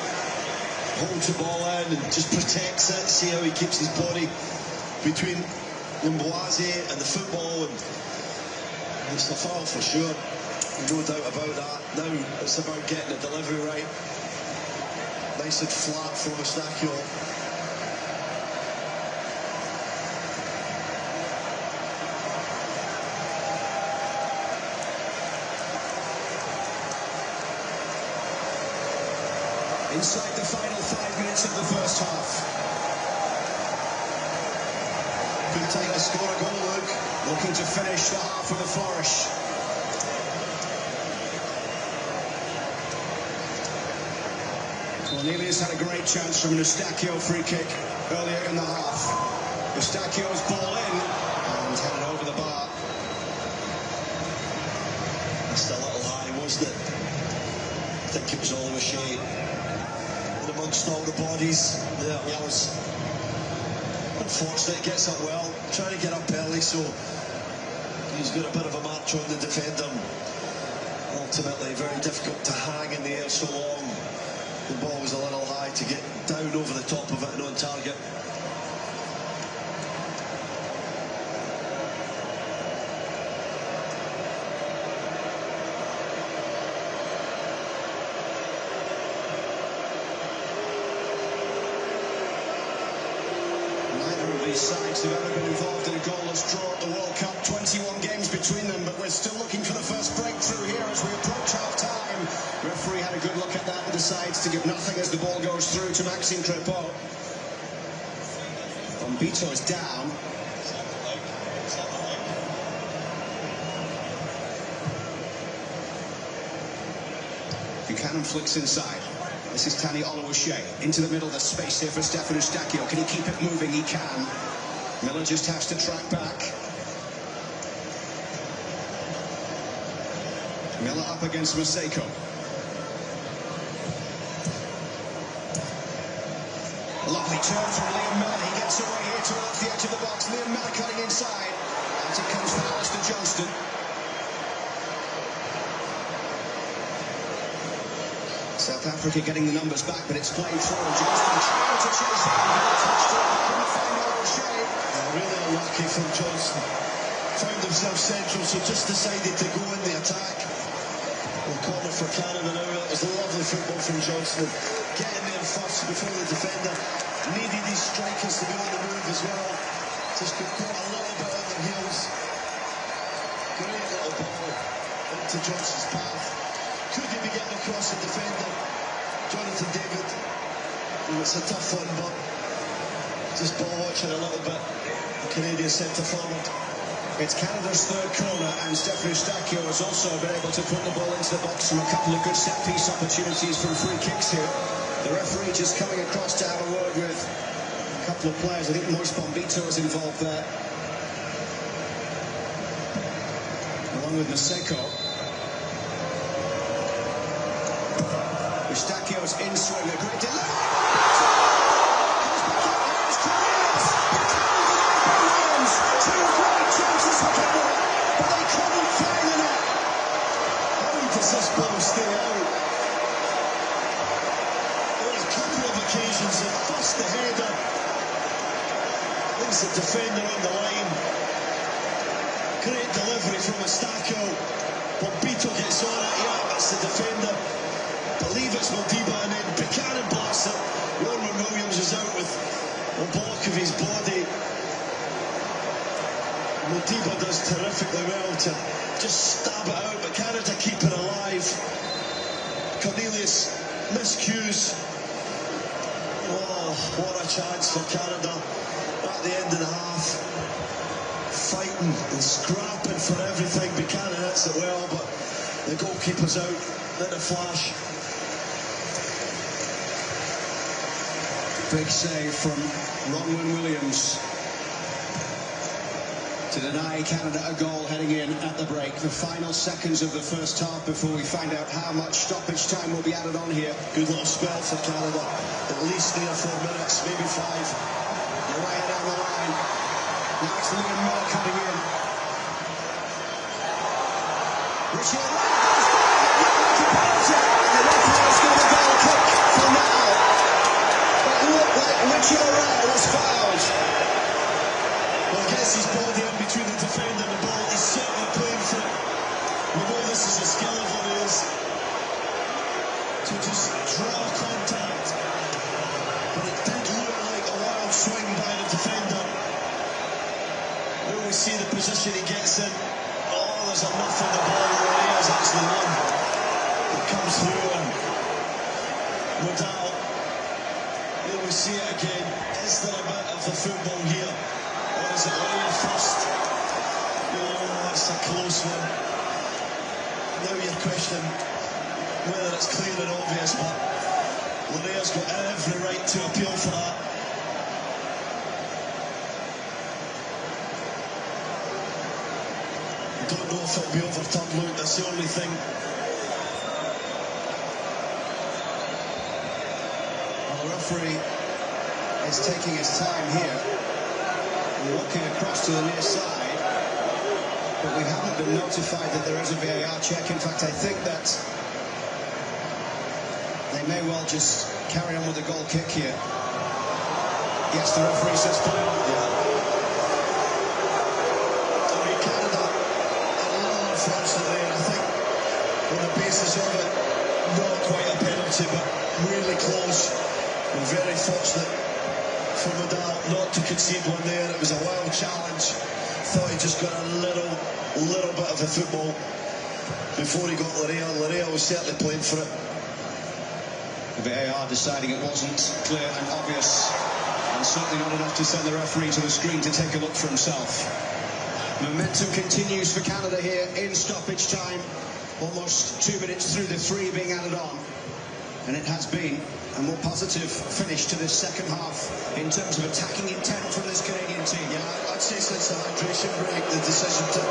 S4: Holds the ball in and just protects it. See how he keeps his body between Mboise and the football, and it's a foul for sure. No doubt about that. Now it's about getting the delivery right. Nice and flat from Eustachio.
S1: Inside the final 5 minutes of the first half.
S4: Good time to score a goal, Luke.
S1: Looking to finish the half with a flourish. Cornelius had a great chance from an Eustachio free kick earlier in the half. Eustachio's ball in and headed over the bar.
S4: Just a little high, wasn't it? I think it was all O'Shea. And amongst all the bodies, there it was. Unfortunate, gets up well, trying to get up early, so he's got a bit of a march on the defender. Ultimately, very difficult to hang in the air so long. The ball was a little high to get down over the top of it and on target. of these sides have ever been involved in a goalless draw at the World Cup. 21 games between them, but we're still looking for the first breakthrough here as we approach half-time. Referee had a good look at that and decides to give nothing as the ball goes through to Maxime Crépeau. Bombito is down. Buchanan flicks inside. This is Tani Oluwaseyi. Into the middle, there's space here for Stefan Eustáquio. Can he keep it moving? He can. Miller just has to track back. Miller up against Maseko. Lovely turn from Liam Miller. He gets away here towards the edge of the box. Liam Miller cutting inside. As it comes from Alistair Johnston. South Africa getting the numbers back, but it's played through. Johnston trying to chase it. Couldn't find Oluwaseyi.
S1: Really unlucky from Johnston. Found himself central, so just decided to go in the attack. The corner for Canada now. That was lovely football from Johnston. Getting there first before the defender. Needed these strikers to be on the move as well. Just got caught a little bit on their heels. Great little ball into Johnston's path. Could he be getting across the defender? Jonathan David. It's a tough one, but just ball watching a little bit. The Canadian centre forward.
S4: It's Canada's third corner, and Stefan Eustáquio has also been able to put the ball into the box from a couple of good set-piece opportunities from free kicks here. The referee just coming across to have a word with a couple of players. I think Maurice Bombito is involved there, along with Maseko. Eustáquio's in swing, a great delivery.
S1: This ball stay out. On a couple of occasions, they bust the header. There's the defender on the line. Great delivery from Eustáquio. Bombito gets on it. Yeah, that's the defender. Believe it's Modiba, and then Buchanan blocks it. Roman Williams is out with a block of his body. Modiba does terrifically well to just stab it out, but Canada keep it alive. Cornelius miscues. Oh, what a chance for Canada at the end of the half. Fighting and scrapping for everything. Buchanan hits it well, but the goalkeeper's out in a flash.
S4: Big save from Ronwen Williams to deny Canada a goal heading in at the break. The final seconds of the first half before we find out how much stoppage time will be added on here.
S1: Good little spell for Canada. At least 3 or 4 minutes, maybe 5.
S4: Uriah down the line. Now it's Liam Miller coming in. Richie Uriah goes down. And the referee's going to goal kick for now. It looked like Richie Uriah was fouled.
S1: Well, gets his body in between the defender and the ball. He's certainly playing for it. We know this is a skill of his to just draw contact. But it did look like a wild swing by the defender. When we see the position he gets in, oh, there's enough on the ball where he has actually won. It comes through and no doubt, here we see it again. Is there a bit of the football here? Or is it Lyon first? Oh, that's a close one. Now you're questioning whether it's clear and obvious, but Laire's got every right to appeal for that. I don't know if it'll be overturned, Luke, that's the only thing.
S4: Well, the referee is taking his time here, walking across to the near side, but we haven't been notified that there is a VAR check. In fact, I think that they may well just carry on with the goal kick here. Yes, the referee says play on.
S1: I mean, Canada are a little unfortunately, and I think on the basis of it, not quite a penalty, but really close and very fortunate
S4: for Vidal not to concede one there. It was a wild challenge. Thought he just got a little bit of the football before he got Larea. Larea was certainly playing for it.
S1: The VAR deciding it wasn't clear and obvious, and certainly not enough to send the referee to the screen to take a look for himself. Momentum continues for Canada here in stoppage time. Almost 2 minutes through the 3 being added on. And it has been a more positive finish to this second half in terms of attacking intent from this Canadian team.
S4: Yeah, I'd say since the hydration break, the decision to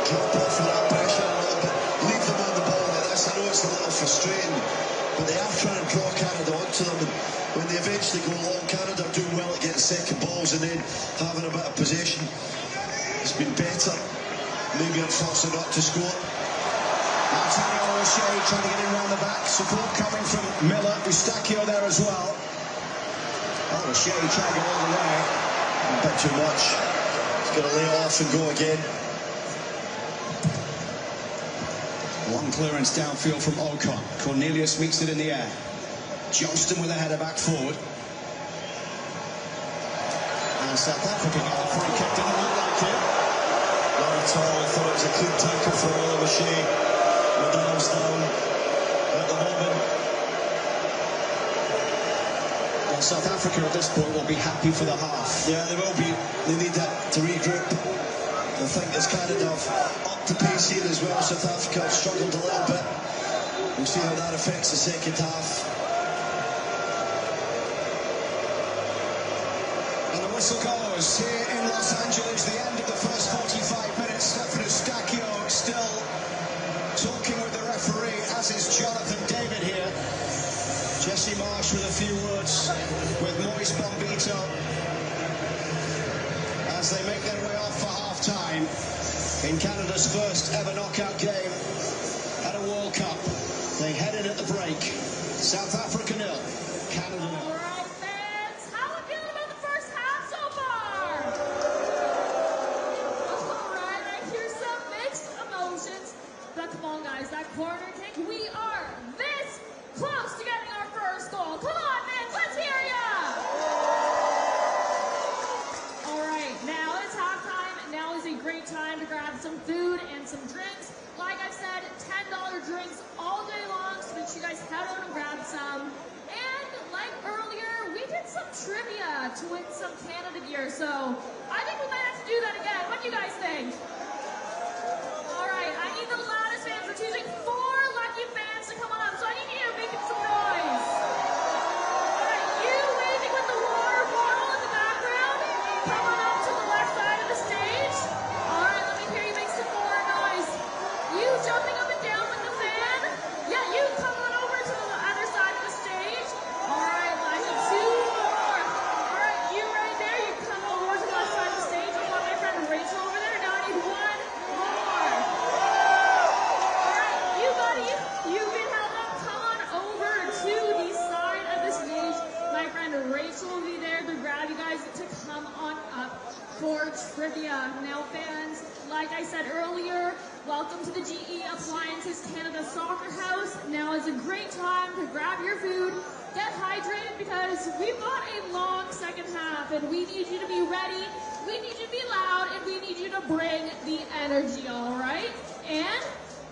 S4: drop off of that pressure a little bit, leave them on the ball like this. I know it's a little frustrating, but they are trying to draw Canada onto them. And when they eventually go long, Canada are doing well at getting second balls and then having a bit of possession. It's been better. Maybe unfortunate not to score.
S1: O'Shea trying to get in round the back. Support coming from Miller. Eustachio there as well. Oh, O'Shea trying to go all the way.
S4: A bit too much. He's got to lay off and go again.
S1: Long clearance downfield from Ocon. Cornelius meets it in the air. Johnston with a header back forward. And South Africa get the free kick. Didn't look like it.
S4: Not at all. I thought it was a clean tackle for O'Shea. Vidal's down at the moment.
S1: Well, South Africa at this point will be happy for the half.
S4: Yeah, they will be. They need that to regroup. I think it's Canada up to pace here as well. South Africa have struggled a little bit. We'll see how that affects the second half.
S1: And the whistle goes here in Los Angeles. The end of the first 45 minutes. Stefan Eustachio still talking with the referee, as is Jonathan David here. Jesse Marsh with a few words with Moise Bombito as they make their way off for half-time in Canada's first ever knockout game at a World Cup. They head in at the break. South Africa 0, Canada 0.
S3: All right, fans, how are we feeling about the first half so far? All right, I hear some mixed emotions. But come on, guys, that corner kick, we are this close to getting our first goal. Come on, man, let's hear ya! All right, now it's halftime. Now is a great time to grab some food and some drinks. Like I said, $10 drinks all day long, so make sure you guys head out and grab some. And like earlier, we did some trivia to win some Canada gear, so I think we might have to do that again. What do you guys think? All right, I need the loudest fans. We're choosing 4 lucky fans to come up, so I need you to make some noise. All right, you waving with the water bottle in the background, come on up to the left side of the stage. All right, let me hear you make some more noise. You jumping up and down with the fan. Yeah, you come on over to the other side of the stage. All right, I need 2 more. All right, you right there, you come over to the left side of the stage. I've got my friend Rachel over there. Now I need 1 more. All right, you buddy, you've been held up. Come on over to the side of the stage. My friend Rachel will be there to grab you guys to come on up for trivia. Now, fans, like I said earlier, welcome to the GE Appliances Canada Soccer House. Now is a great time to grab your food, get hydrated, because we've got a long second half, and we need you to be ready, we need you to be loud, and we need you to bring the energy, all right? And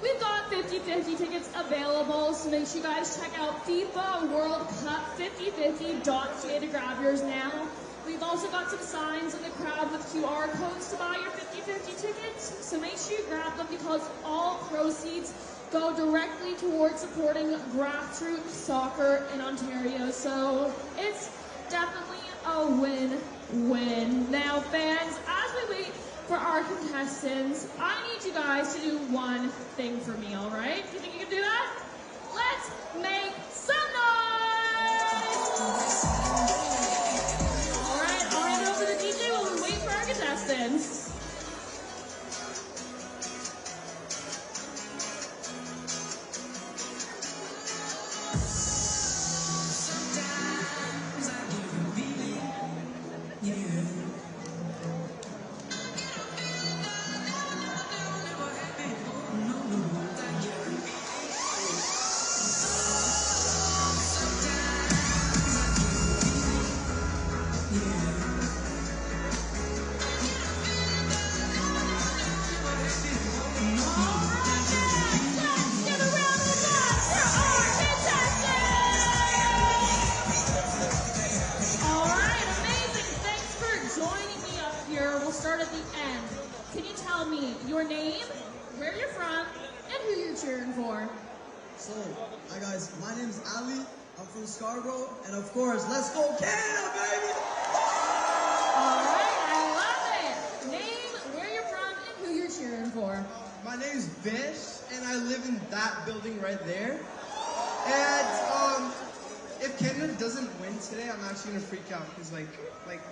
S3: we've got 50-50 tickets available, so make sure you guys check out FIFA World Cup 5050.ca to grab yours now. We've also got some signs in the crowd with QR codes to buy your 50-50 tickets, so make sure you grab them, because all proceeds go directly towards supporting grassroots soccer in Ontario. So it's definitely a win-win. Now, fans, as we wait for our contestants, I need you guys to do one thing for me, all right? Do you think you can do that? Let's make some noise! All right, I'll hand it over to the DJ while we wait for our contestants. start at the end. Can you tell me your name, where you're from, and who you're cheering for?
S6: So, hi guys, my name's Ali. I'm from Scarborough, and of course, let's go Canada, baby!
S3: All right, I love it. Name, where you're from, and who you're cheering for.
S7: My name's Vish, and I live in that building right there. And if Canada doesn't win today, I'm actually gonna freak out because like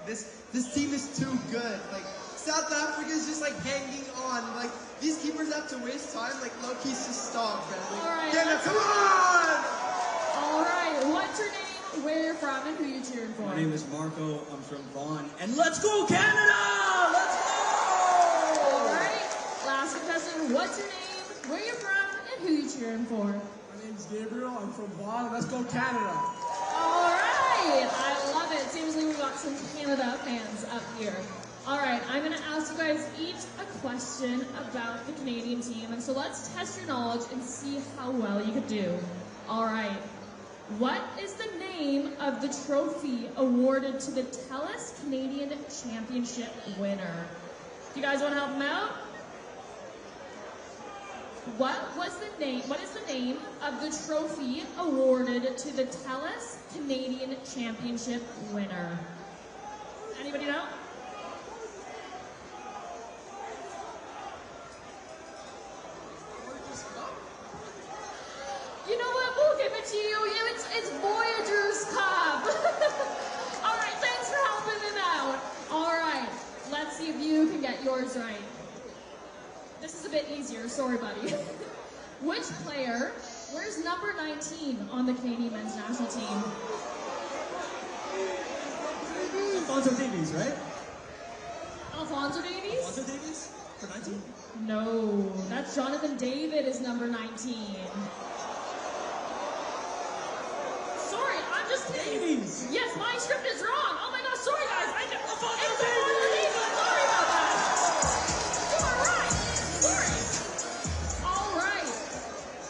S7: this team is too good. Like South Africa is just like hanging on. Like these keepers have to waste time. Like low-key's just stop, man. Like,
S3: All right,
S7: Canada, come on!
S3: All right, what's your name, where you're from, and who you're cheering for?
S6: My name is Marco. I'm from Vaughan, and let's go Canada! Let's go!
S3: All right, last contestant, what's your name, where you're from, and who you cheering for?
S6: My name's Gabriel. I'm from Vaughan. Let's go Canada!
S3: All right, I love it. Seems like we've got some Canada fans up here. All right, I'm going to ask you guys each a question about the Canadian team, and so let's test your knowledge and see how well you could do. All right, what is the name of the trophy awarded to the TELUS Canadian Championship winner? Do you guys want to help them out? What is the name of the trophy awarded to the TELUS Canadian Championship winner? Anybody know? You know what? We'll give it to you. It's Voyager's Cup. All right, thanks for helping him out. All right, let's see if you can get yours right. This is a bit easier. Sorry, buddy. Which player wears number 19 on the Canadian men's national team?
S6: Alfonso Davies, right?
S3: Alfonso Davies?
S6: Alfonso Davies? For 19?
S3: No, that's Jonathan David is number 19. Sorry, I'm just kidding.
S6: Davies.
S3: Yes, my script is wrong. Oh my gosh, sorry guys. It's Alfonso Davies. Sorry about that. You are right. Sorry. All right.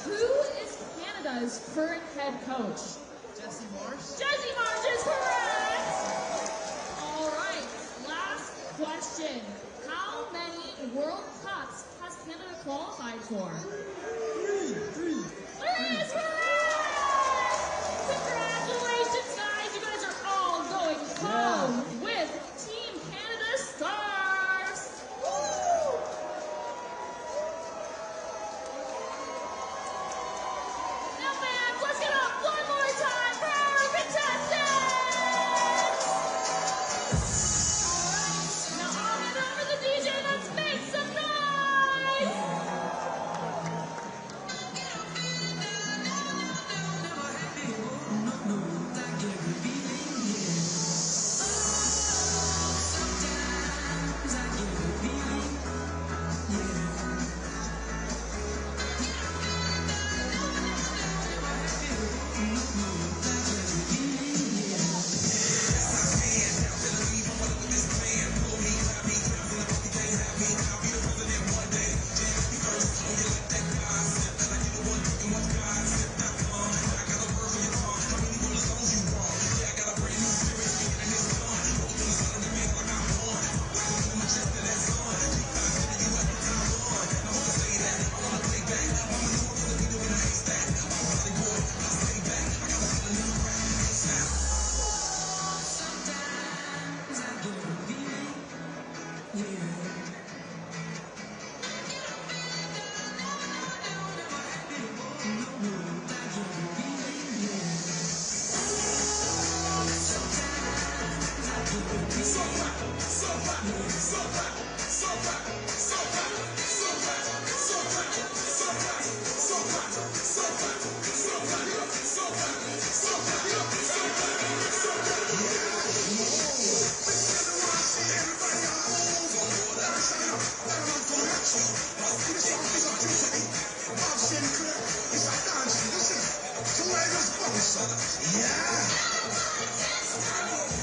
S3: Who is Canada's current head coach?
S7: Jesse Marsh.
S3: Jesse Marsh is correct. All right. Last question. How many World Cups has Canada qualified for?
S6: Three.
S3: Three is correct. Congratulations, guys. You guys are all going home with Team Canada Stars. Woo! Now, fans, let's get up one more time for our contestants. All right. Now, I'll hand over the DJ. Let's make some noise.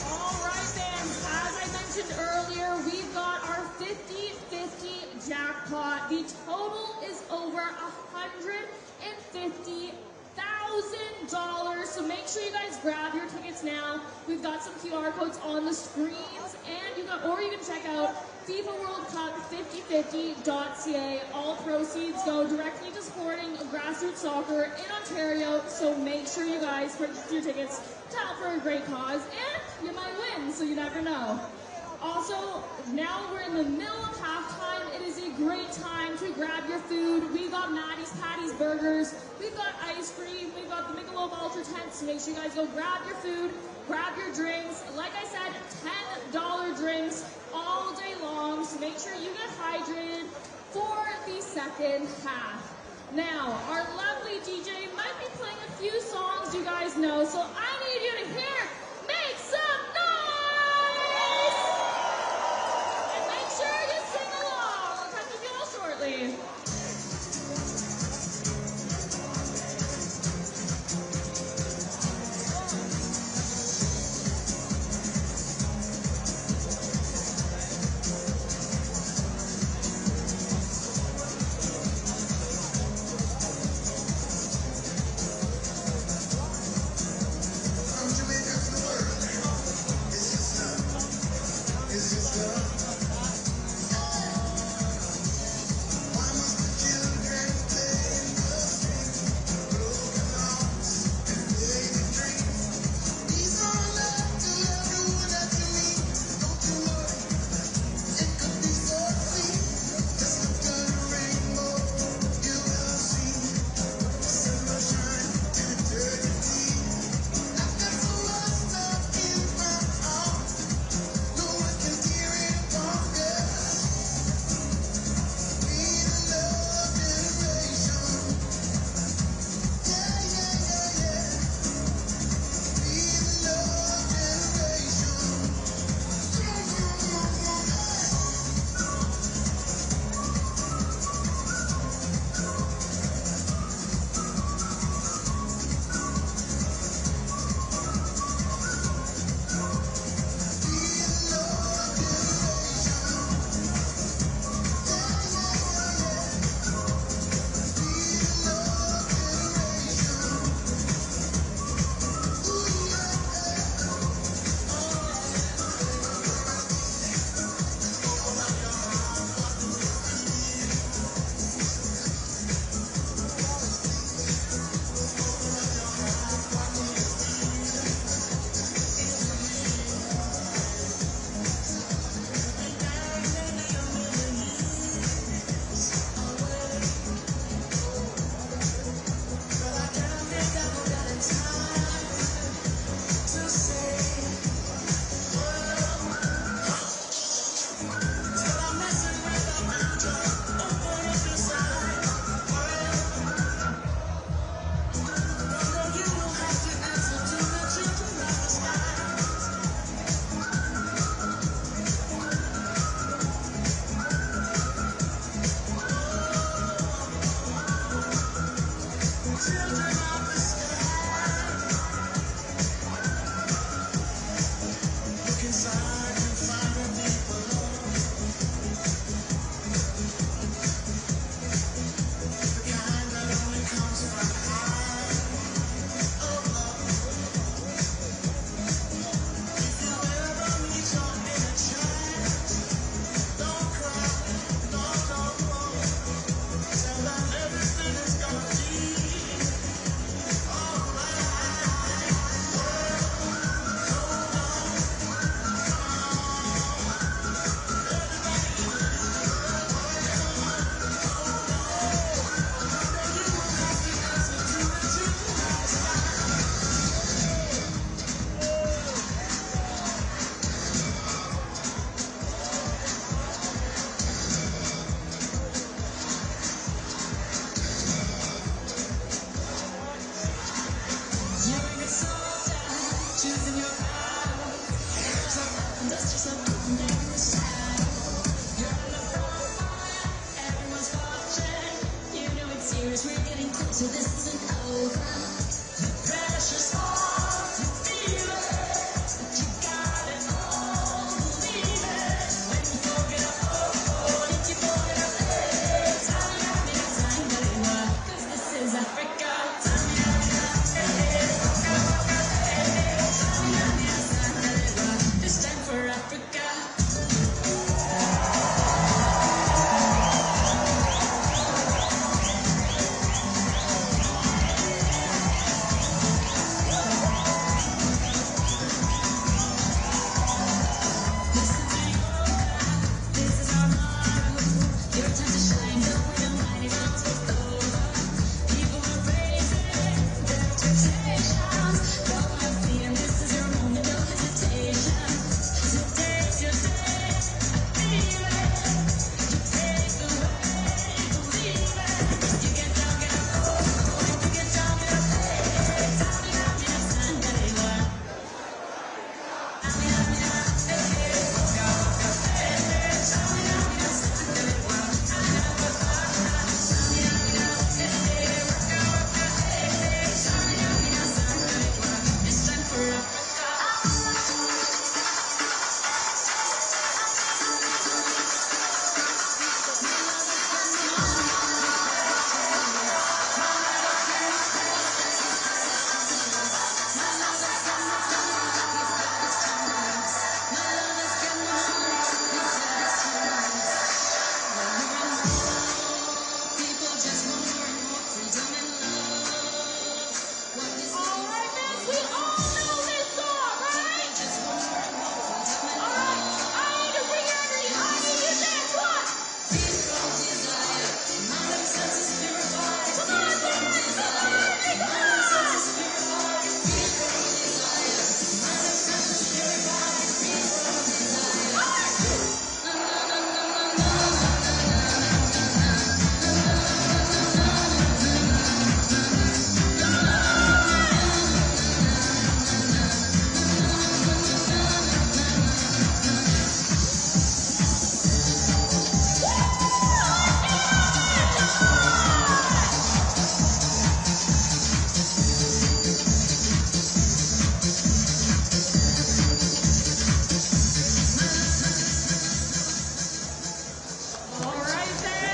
S3: All right, fans. As I mentioned earlier, we've got our 50-50 jackpot. The total is over $150,000. So make sure you guys grab your tickets now. We've got some QR codes on the screens, and you got or you can check out FIFA World Cup 5050.ca. All proceeds go directly to supporting grassroots soccer in Ontario, so make sure you guys purchase your tickets to help for a great cause, and you might win, so you never know. Also, now we're in the middle of halftime. It is a great time to grab your food. We've got Maddie's Patties Burgers. We've got ice cream. We've got the Michelob Ultra tents. So make sure you guys go grab your food, grab your drinks. Like I said, $10 drinks all day long. So make sure you get hydrated for the second half. Now, our lovely DJ might be playing a few songs you guys know. So I need you to make some noise! Sure, you sing along. I'll catch you all shortly.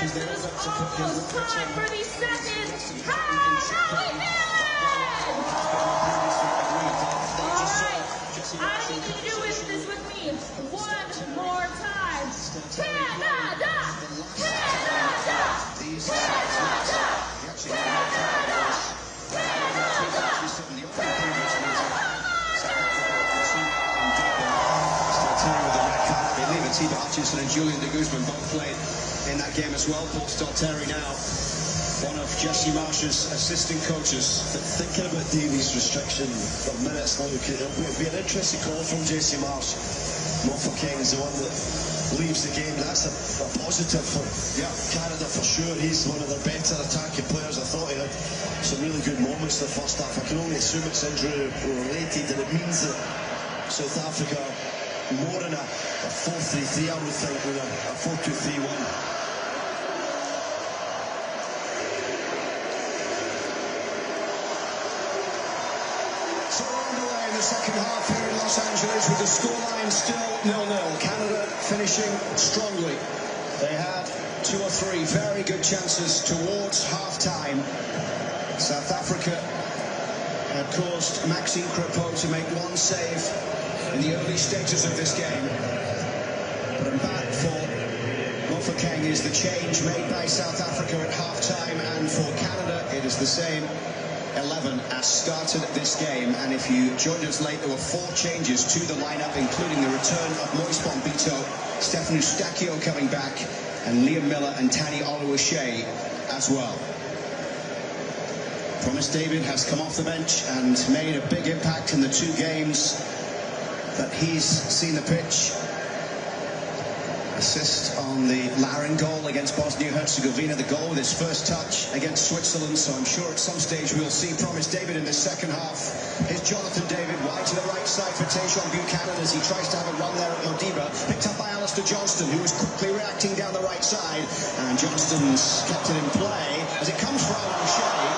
S3: almost time for the second half. How we feeling? All right, I need you to do this with me one more time. Canada! Canada! Canada! Canada!
S8: Steve Hutchinson and Julian de Guzman both played in that game as well. Paul Stalteri now one of Jesse Marsh's assistant coaches.
S4: Thinking about Davies' restriction for minutes, Luke, it'll be an interesting call from Jesse Marsh. Moffat King's the one that leaves the game. That's a positive for Canada for sure. He's one of their better attacking players. I thought he had some really good moments in the first half. I can only assume it's injury related, and it means that South Africa more in a 4-3-3, I would think, with a 4-2-3-1.
S1: So underway in the second half here in Los Angeles with the scoreline still 0-0. Canada finishing strongly. They had 2 or 3 very good chances towards half-time. South Africa had caused Maxime Crepeau to make 1 save in the early stages of this game. But in back for Mofokeng is the change made by South Africa at half-time, and for Canada it is the same 11 as started this game. And if you joined us late, there were 4 changes to the lineup, including the return of Moise Bombito, Stefan Eustáquio coming back, and Liam Miller and Tani Oluwaseyi as well. Promise David has come off the bench and made a big impact in the 2 games that he's seen the pitch. Assist on the Larin goal against Bosnia-Herzegovina, the goal with his first touch against Switzerland, so I'm sure at some stage we'll see Promise David in the second half. Here's Jonathan David wide to the right side for Tayshaun Buchanan as he tries to have a run there at Modiba, picked up by Alistair Johnston, who was quickly reacting down the right side, and Johnston's kept it in play as it comes for Oluwaseyi.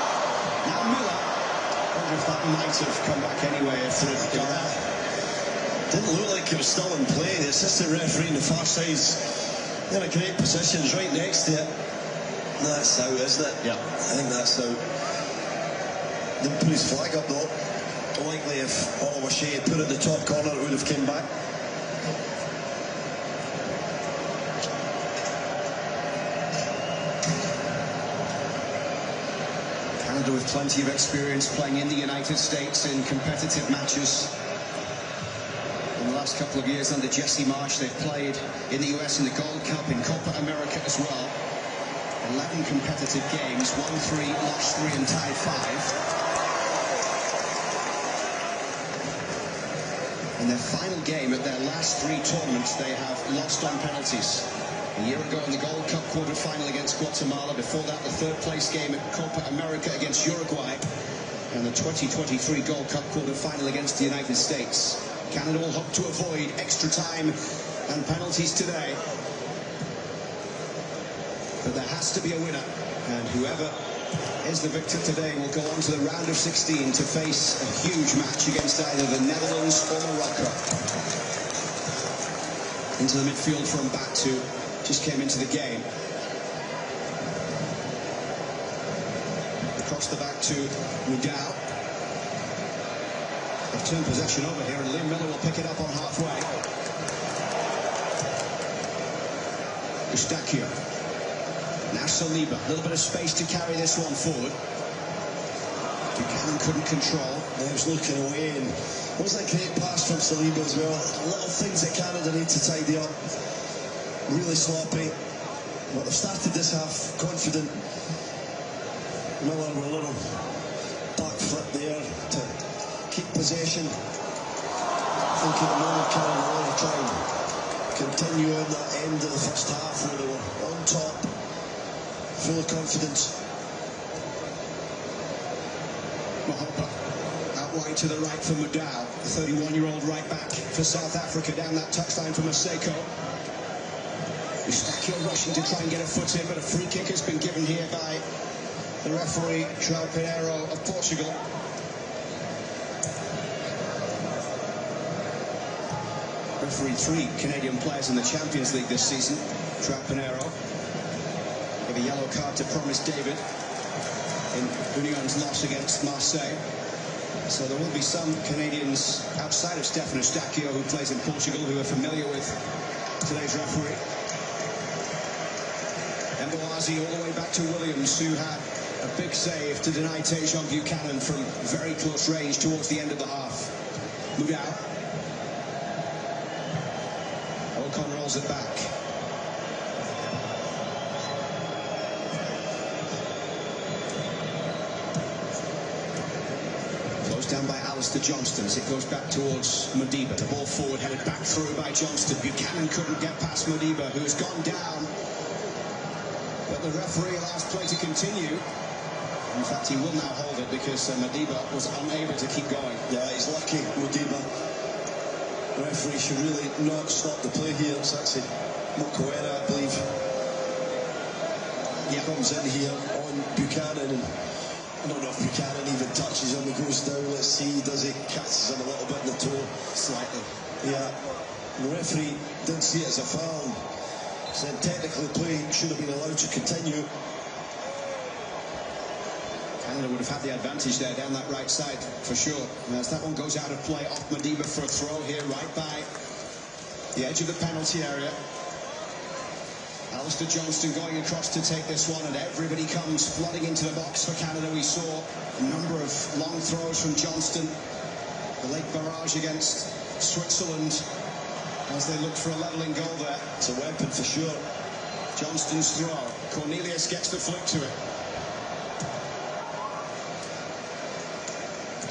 S1: Now Miller, I wonder if that might have come back anyway if it had gone out.
S4: Didn't look like he was still in play. The assistant referee on the far side's in a great position, right next to it. That's out, isn't it?
S8: Yeah.
S4: I think that's out. Didn't put his flag up though. Likely if Oluwaseyi had put it in the top corner, it would have came back.
S8: Canada with plenty of experience playing in the United States in competitive matches. In the last couple of years under Jesse Marsh, they've played in the US in the Gold Cup, in Copa America as well. 11 competitive games, won 3, lost 3 and tied 5. In their final game at their last 3 tournaments, they have lost on penalties. A year ago in the Gold Cup quarter-final against Guatemala, before that the 3rd place game at Copa America against Uruguay, and the 2023 Gold Cup quarter-final against the United States. Canada will hope to avoid extra time and penalties today. But there has to be a winner, and whoever is the victor today will go on to the round of 16 to face a huge match against either the Netherlands or Morocco. Into the midfield from Batu, just came into the game. Across the back to Mudau. They've turned possession over here, and Liam Miller will pick it up on halfway. Eustáquio. Now Saliba. A little bit of space to carry this one forward. Buchanan couldn't control.
S4: He was looking away, and it was a great pass from Saliba as well. Little things that Canada need to tidy up. Really sloppy. But they've started this half confident. Miller with a little back flip there to keep possession. I think at the moment Canada want to try and continue on that end of the first half where they were on top, full of confidence.
S8: Mahopa out wide to the right for Mudau, the 31-year-old right back for South Africa, down that touchline from Maseko. Eustáquio rushing to try and get a foot in, but a free kick has been given here by the referee, João Pinheiro of Portugal. Refereed 3 Canadian players in the Champions League this season, João Pinheiro. Gave a yellow card to Promise David in Union's loss against Marseille. So there will be some Canadians outside of Stefano Stacchio, who plays in Portugal, who are familiar with today's referee. Mboazi all the way back to Williams, who had a big save to deny Tejan Buchanan from very close range towards the end of the half. Mudau. Ocon rolls it back. Down by Alistair Johnston as it goes back towards Modiba. The ball forward headed back through by Johnston. Buchanan couldn't get past Modiba, who has gone down. But the referee allows play to continue. In fact, he will now hold it because Modiba was unable to keep going.
S4: Yeah, he's lucky, Modiba. The referee should really not stop the play here. It's actually Mokoena, I believe. He comes in here on Buchanan, and I don't know if Buchanan even touches him. He goes down, let's see, does he? Catches him a little bit in the toe. Slightly. Yeah. The referee didn't see it as a foul. Said technically play should have been allowed to continue.
S8: Canada would have had the advantage there down that right side, for sure. And as that one goes out of play, off Modiba for a throw here, right by the edge of the penalty area. Alistair Johnston going across to take this one, and everybody comes flooding into the box for Canada. We saw a number of long throws from Johnston. The late barrage against Switzerland as they looked for a levelling goal there.
S4: It's a weapon for sure.
S8: Johnston's throw. Cornelius gets the flick to it.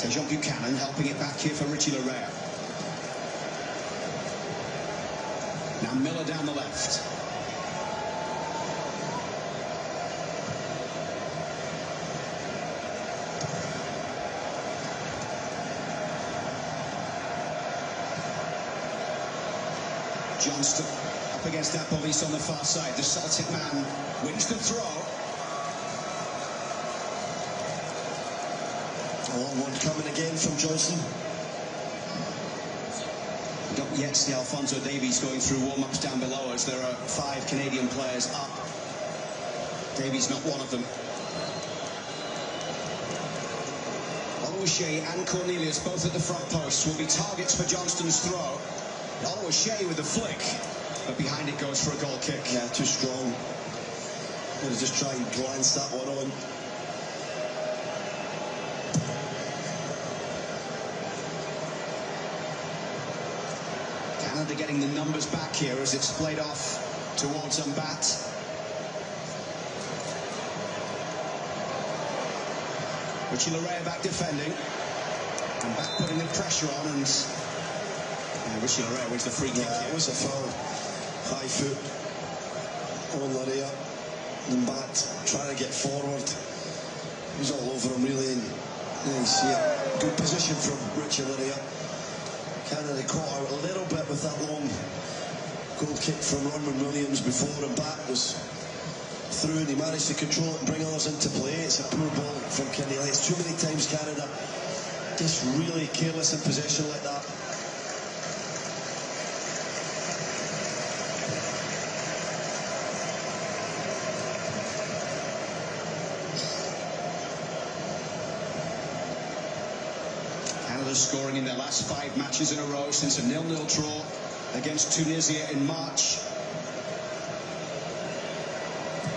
S8: Tejan Buchanan helping it back here for Richie Larea. Now Miller down the left. Johnston up against that police on the far side. The Celtic man wins the throw.
S4: A long one coming again from Johnson.
S8: We don't yet see Alphonso Davies going through warm-ups down below us. There are 5 Canadian players up. Davies not one of them. Oluwaseyi and Cornelius both at the front post will be targets for Johnston's throw. Oluwaseyi with the flick, but behind it goes for a goal kick.
S4: Yeah, too strong. Going to just try and glance that one on.
S8: Canada getting the numbers back here as it's played off towards Mbat. Richie Larea back defending. Mbat putting the pressure on, and Richie Larea wins the free kick.
S4: Yeah, it was a foul. High foot on Larea. Mbat trying to get forward. He's all over him really, and you see a good position from Richie Larea. Canada caught out a little bit with that long goal kick from Ronman Williams before, and Mbat was through, and he managed to control it and bring others into play. It's a poor ball from Cornelius. Too many times Canada just really careless in possession like that.
S8: Scoring in their last 5 matches in a row since a 0-0 draw against Tunisia in March.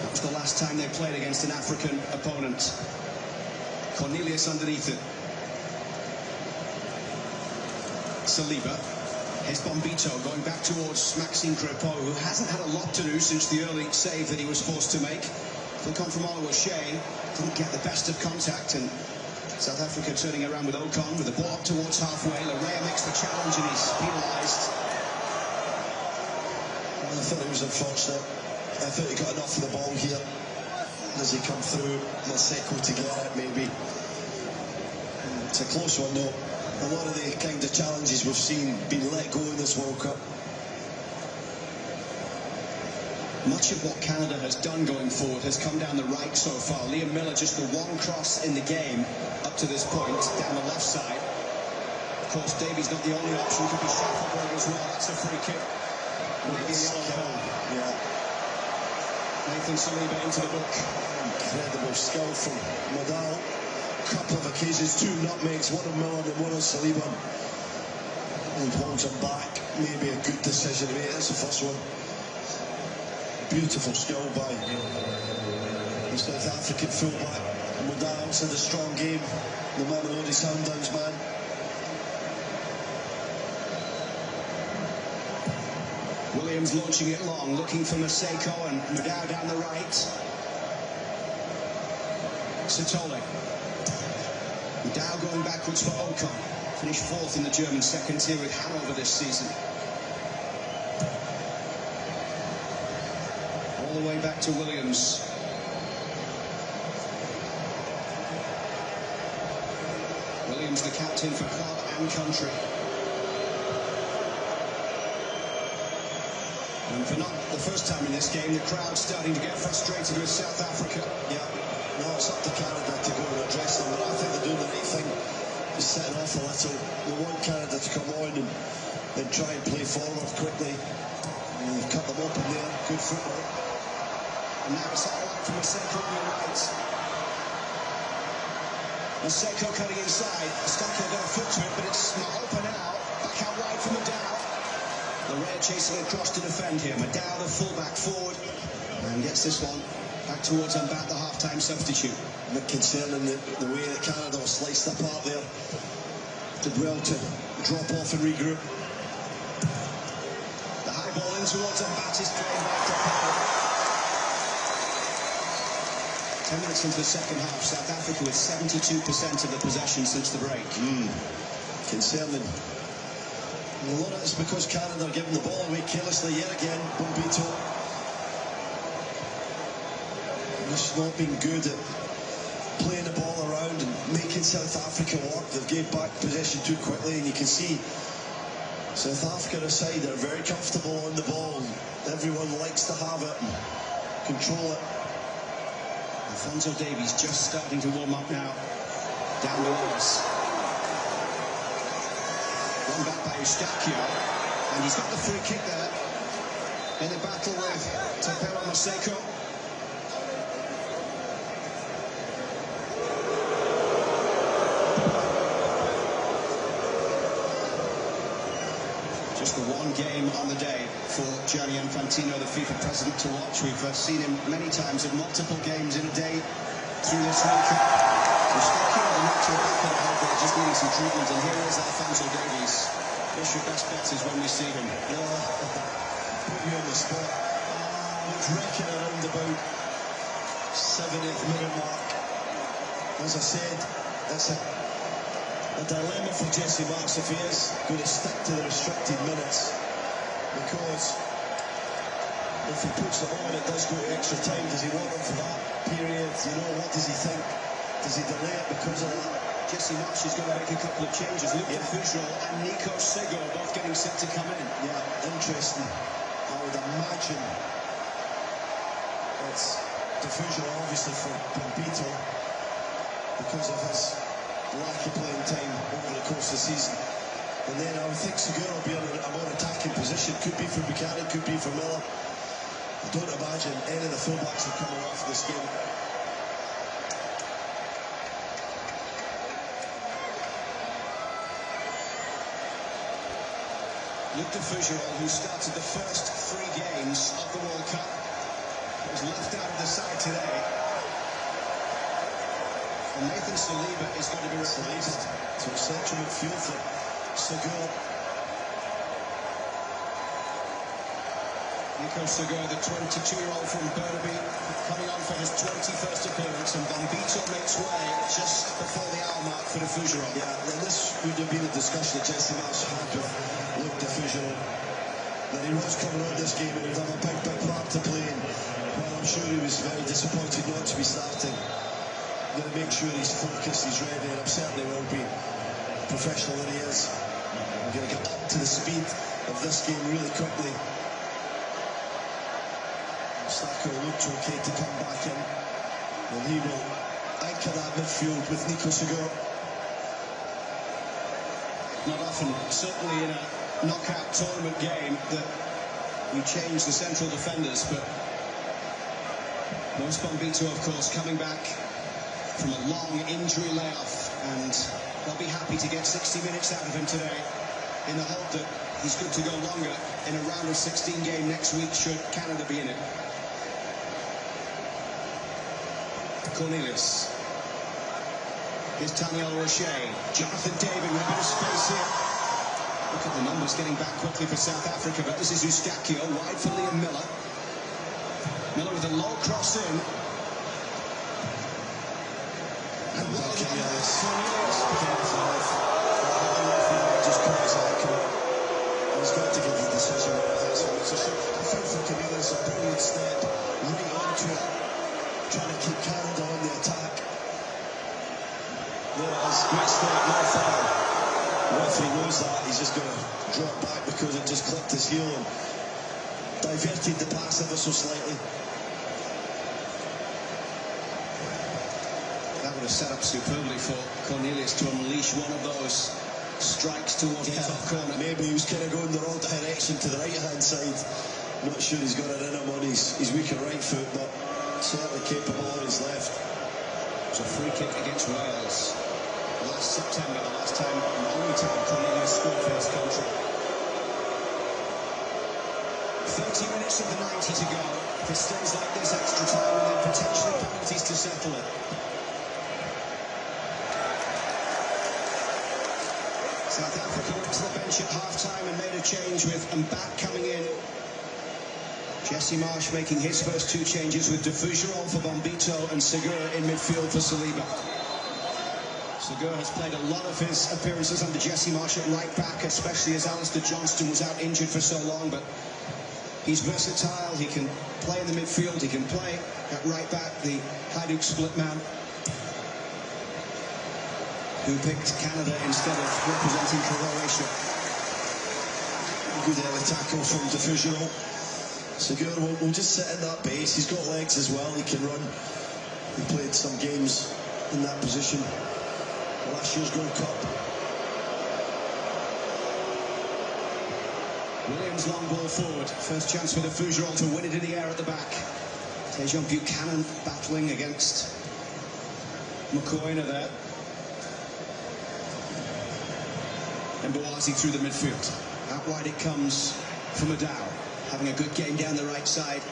S8: That was the last time they played against an African opponent. Cornelius underneath it. Saliba. Here's Bombito going back towards Maxime Crepeau, who hasn't had a lot to do since the early save that he was forced to make. Flick on from Oluwaseyi. Didn't get the best of contact, and South Africa turning around with Ocon with the ball up towards halfway. Larea makes the challenge and he's penalised.
S4: I thought it was unfortunate. I thought he got enough of the ball here as he come through. Maseko to get it maybe. It's a close one though. A lot of the kind of challenges we've seen being let go in this World Cup.
S8: Much of what Canada has done going forward has come down the right so far. Liam Miller just the one cross in the game up to this point, down the left side. Of course, Davies not the only option, could be Schafferberg as well. That's a free kick. Maybe the
S4: Yeah.
S8: Nathan Saliba into the book.
S4: Incredible skill from Nadal. Couple of occasions, 2 nutmegs, one on Miller and one on Saliba. And holds him back. Maybe a good decision to make. That's the first one. Beautiful skill by the South African fullback. Nadal's in a strong game. The Mamelodi Sundowns man.
S8: Williams launching it long, looking for Maseko and Madao down the right. Sitole. Madao going backwards for Ocon. Finished 4th in the German second tier with Hanover this season. All the way back to Williams. Williams, the captain for club and country. And for not the first time in this game, the crowd's starting to get frustrated with South Africa.
S4: Yeah, no, it's up to Canada to go and address them, but I think they're doing the right thing. Just setting off a little. They want Canada to come on and try and play forward quickly. And they've cut them open there. Good football.
S8: And now it's out wide from Maseko on the right. Maseko cutting inside. Stockel got a foot to it, but it's Mahopa now. Back out wide from Madao. The Red chasing across to defend here. Madao, the fullback, forward. And gets this one back towards Mbappe, the half-time substitute.
S4: A bit concerning the way that Canada was sliced apart there. Did well to drop off and regroup.
S8: The high ball in towards Mbappe is playing back to Powell. 10 minutes into the second half, South Africa with 72% of the possession since the break.
S4: Concerning. And a lot of it's because Canada are giving the ball away carelessly yet again. Bombito. Just not been good at playing the ball around and making South Africa work. They've gave back possession too quickly, and you can see South Africa aside, they're very comfortable on the ball. Everyone likes to have it and control it.
S8: Alfonso Davies just starting to warm up now. Down the walls. One back by Eustáquio, and he's got the free kick there in the battle with Tapero Maseko. Just the one game on the day for Gianni Infantino, the FIFA president, to watch. We've seen him many times at multiple games in a day through this World Cup. Eustáquio, the knock to the back of the head there, just needing some treatment, and here is Alfonso Davies. What's your best bet is when we see him?
S4: Put you on the spot. It's wrecking around about 70th minute mark. As I said, that's a dilemma for Jesse Marks if he is going to stick to the restricted minutes, because if he puts it on, it does go to extra time. Does he want him for that period? You know, what does he think? Does he delay it because of that?
S8: Jesse Marks is going to make a couple of changes. Luke Fujol and Nico Sego both getting set to come in.
S4: Yeah, interesting. I would imagine it's Fujol obviously for Bombito because of his lack of playing time over the course of the season. And then I would think Segura will be in a more attacking position. Could be for Buchanan, could be for Miller. I don't imagine any of the fullbacks are coming off this game.
S8: Luke Fujol, who started the first 3 games of the World Cup, was left out of the side today. And Nathan Saliba is going to be replaced.
S4: So central midfield for Segura.
S8: Nico Segura, the 22-year-old from Burnaby, coming on for his 21st appearance, and Bombito makes way just before the hour mark for the Fujol.
S4: Yeah, and this would have been a discussion that Jesse Marks had with Luke Fujol, that he was coming on this game and he'd have a big part to play in. Well, I'm sure he was very disappointed not to be starting. I'm going to make sure he's focused, he's ready, and I'm certain he will be. Professional that he is. I'm going to get up to the speed of this game really quickly. Sako looked okay to come back in, and he will anchor that midfield with Nico Segura.
S8: Not often, certainly in a knockout tournament game, that we change the central defenders, but Most Bombito, of course, coming back from a long injury layoff, and they'll be happy to get 60 minutes out of him today in the hope that he's good to go longer in a round of 16 game next week should Canada be in it. Cornelius. Here's Daniel Roche. Jonathan David with a bit of space here. Look at the numbers getting back quickly for South Africa, but this is Eustachio, wide for Liam Miller. Miller with a low cross in. And well done, Cornelius.
S4: Just put his eye on it. He's got to give the decision. It's a thing for Cornelius, a brilliant step right onto it, trying to keep Canada on the attack. There it is, great step, no foul. The referee knows that, he's just going to drop back because it just clipped his heel and diverted the pass ever so slightly.
S8: That would have set up superbly for Cornelius to unleash one of those strikes towards the top corner.
S4: Maybe he was kind of going the wrong direction to the right-hand side. Not sure he's got it in him on his weaker right foot, but certainly capable on his left.
S8: It was a free kick against Wales last September, the last time, and only time Cornelius scored for his country. 30 minutes of the 90 to go. If it stays like this, extra time and then potentially penalties to settle it. South Africa went to the bench at half-time and made a change with Mbat coming in. Jesse Marsh making his first two changes with Defugeron for Bombito and Segura in midfield for Saliba. Segura has played a lot of his appearances under Jesse Marsh at right back, especially as Alistair Johnston was out injured for so long, but he's versatile, he can play in the midfield, he can play at right back, the Hajduk split man, who picked Canada instead of representing Croatia.
S4: Good early tackle from Defugeron. Segura will just sit in that base. He's got legs as well, he can run. He played some games in that position last year's Gold Cup.
S8: Williams long ball forward. First chance for Defugeron to win it in the air at the back. Tejan Buchanan battling against McCoyner there. And Boazi through the midfield. Out wide it comes for Madao. Having a good game down the right side.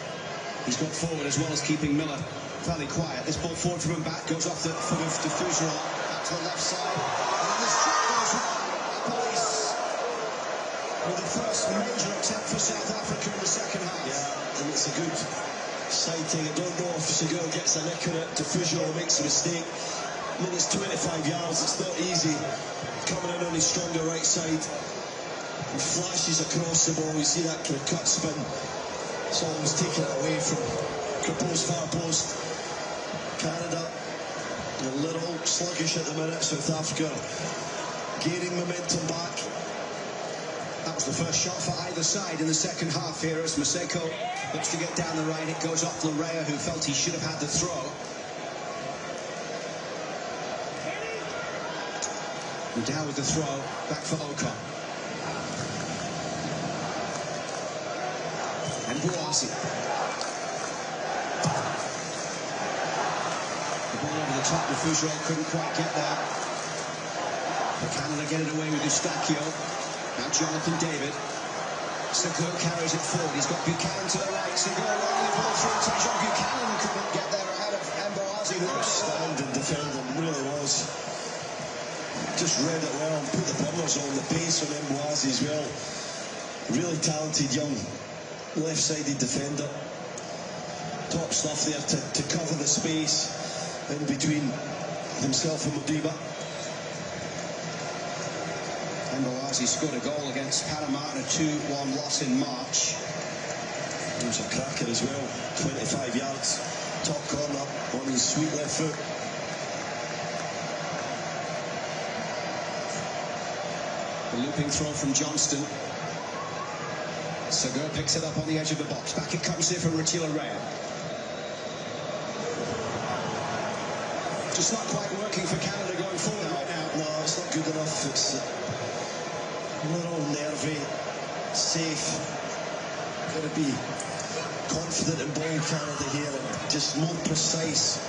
S8: He's got forward as well as keeping Miller fairly quiet. This ball forward from him back goes off the foot of Defugeron. Back to the left side. And this shot goes wide. Police with the first major attempt for South Africa in the second half.
S4: Yeah, and it's a good sighting. I don't know if Segura gets a nick on it. Defugeron makes a mistake. I mean, it's 25 yards, it's not easy. Coming in on his stronger right side. He flashes across the ball. You see that kind of cut spin. It's almost taken it away from Krapo's far post. Canada a little sluggish at the minute. South Africa gaining momentum back.
S8: That was the first shot for either side in the second half here as Maseko looks to get down the right. It goes off Larea, who felt he should have had the throw. And down with the throw, back for Ocon. And Boazi. The ball over the top, Defugeron couldn't quite get there. But Canada get it away with Eustachio. Now Jonathan David. Segura carries it forward. He's got Buchanan to the right. Segura running the ball through. Tejan Buchanan couldn't get there ahead of Boazi, who was
S4: outstanding defender, really was. Just read it well and put the bummers on the pace on Boazi as well. Really talented young left-sided defender. Top stuff there to cover the space in between himself and Modiba.
S8: And Boazi scored a goal against Panama in a 2-1 loss in March.
S4: He was a cracker as well. 25 yards, top corner on his sweet left foot.
S8: The looping throw from Johnston. Segura picks it up on the edge of the box. Back it comes here for Richie Larea. Just not quite working for Canada going forward right now.
S4: No, it's not good enough. It's a little nervy, safe. Got to be confident in ball Canada here. And just more precise.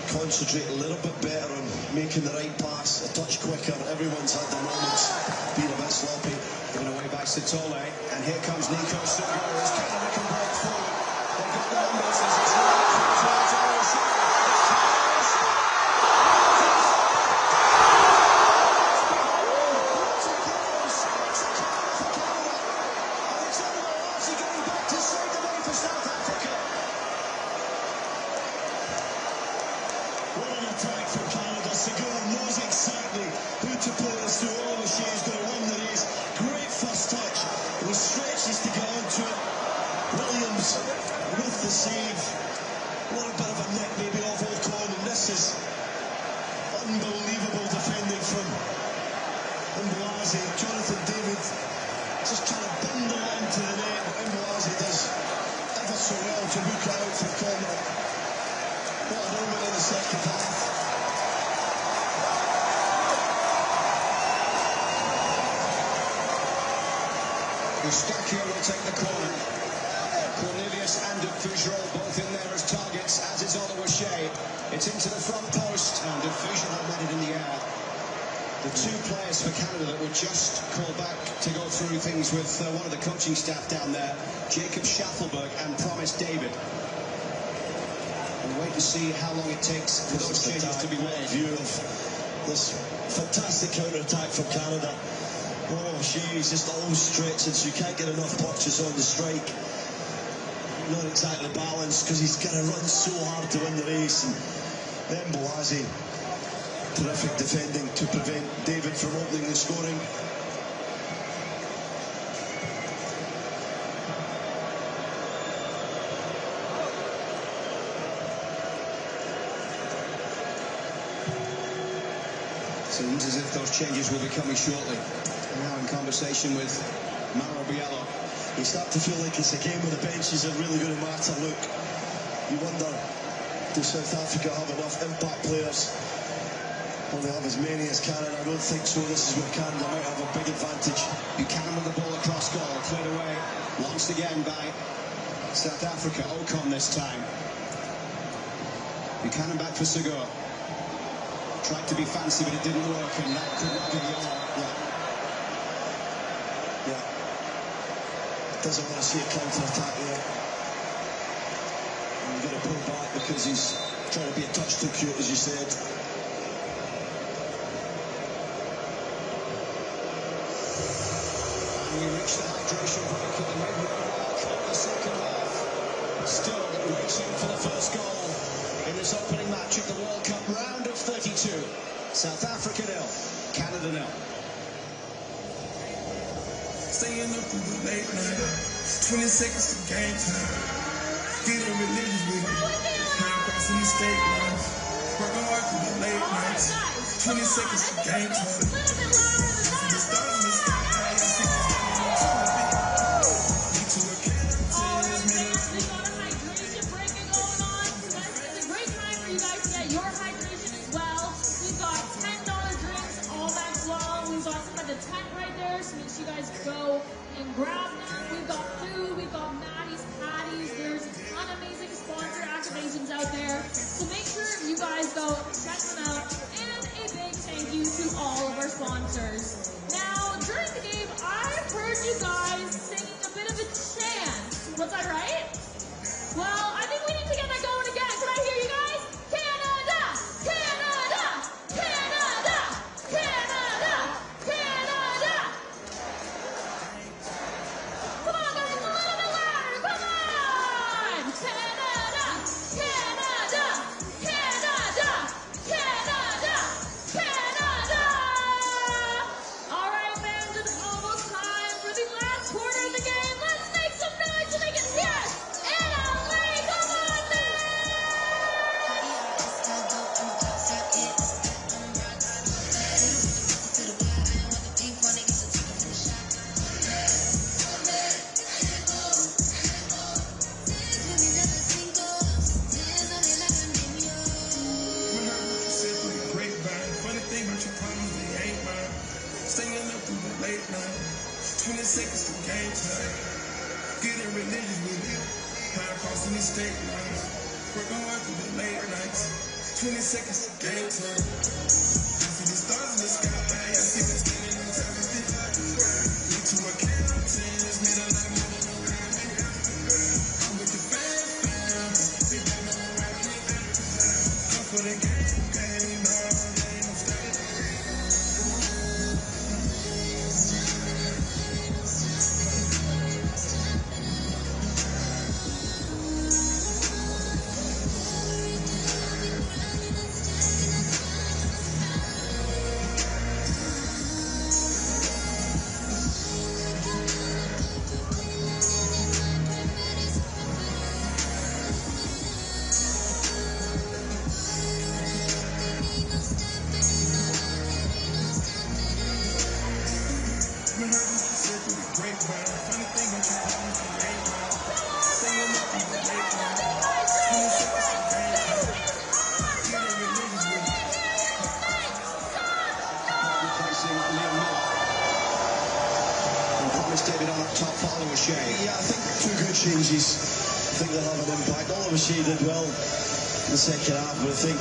S4: Concentrate a little bit better on making the right pass, a touch quicker. Everyone's had their moments, being a bit sloppy.
S8: Given away by Satole, and here comes Nico Segura as Canada can break through. They've got the numbers as it's right towards RSA.
S4: Attack from Canada. Segura knows exactly who to put us through. All O'Shea's going to win the race. Great first touch. He stretches to get onto it. Williams with the save. What a bit of a neck maybe off Ocon, and this is unbelievable defending from Inglewood. Jonathan David just trying to bundle into the net. Inglewood does ever so well to hook it out for Conrad. What a moment in the second half.
S8: Eustachio will take the corner. Cornelius and Fougerolles both in there as targets, as is Oliver Shea. It's into the front post, and Fougerolles met it in the air. The two players for Canada that were just called back to go through things with one of the coaching staff down there, Jacob Schaffelberg and Promise David. We'll wait to see how long it takes for those changes to be made.
S4: View of this fantastic counter-attack from Canada. Oh, she's just always stretching, so you can't get enough punches on the strike. Not exactly balanced, because he's got to run so hard to win the race. And then Boazi, terrific defending to prevent David from opening the scoring.
S8: Seems as if those changes will be coming shortly. Now in conversation with Mauro Biello.
S4: You start to feel like it's a game where the benches are really going to matter. Look, you wonder, does South Africa have enough impact players? Will they have as many as Canada? I don't think so. This is where Canada might have a big advantage.
S8: Buchanan with the ball across goal, cleared away, launched again by South Africa. Ocon this time. Buchanan back for Segura. Tried to be fancy, but it didn't work, and that could not be the
S4: Yeah. Doesn't want to see a counter-attack there. And you've got to pull back because he's trying to be a touch too cute, as you said.
S8: And we reach the hydration break at the midway mark of the second half. Still reaching for the first goal in this opening match of the World Cup round of 32. South Africa 0, Canada 0.
S5: Staying up through the late night, 20 seconds to game time. Getting religious with it, time crossing these state lines. Working hard through the late nights, 20 seconds to game time. The stars in the sky, I see the need to work it.
S3: All right, fans, we got a hydration breaking going on. So it's a great time for you guys to get your hydration as well. We've got $10 drinks all night long. We've got some at the tent right there, so make sure you guys go and grab them. We've got food, we've got Maddie's Patties. There's a ton of amazing sponsor activations out there. So make sure you guys go check them out. And a big thank you to all of our sponsors. Now, during the game, I heard you guys singing a bit of a chant. Was I right? Well, I think we need to get that going again. Can I hear you guys? Canada! Canada! Canada! Canada! Canada! Come on, guys, a little bit louder. Come on! Canada! Canada! Canada! Canada! Canada! All right, fans, it's almost time for the last quarter of the game. Let's make some noise so they can hear us in LA. Come on, man!
S5: Funny thing about your problems, they ain't mine. Staying up through the late night, 20 seconds to game time. Getting religious with it, time crossing these state lines. We're going through the late nights. 20 seconds to game time. I see the stars in the sky. I see the skin in the top of it. Me too, I can't pretend. It's me that like moving around me. I'm with the fam. We don't know what I'm living. I'm for the game. No, they ain't no stay.
S8: David on that top follow O'Shea.
S4: Yeah, I think two good changes. I think they'll have an impact. All of O'Shea did well in the second half, but I think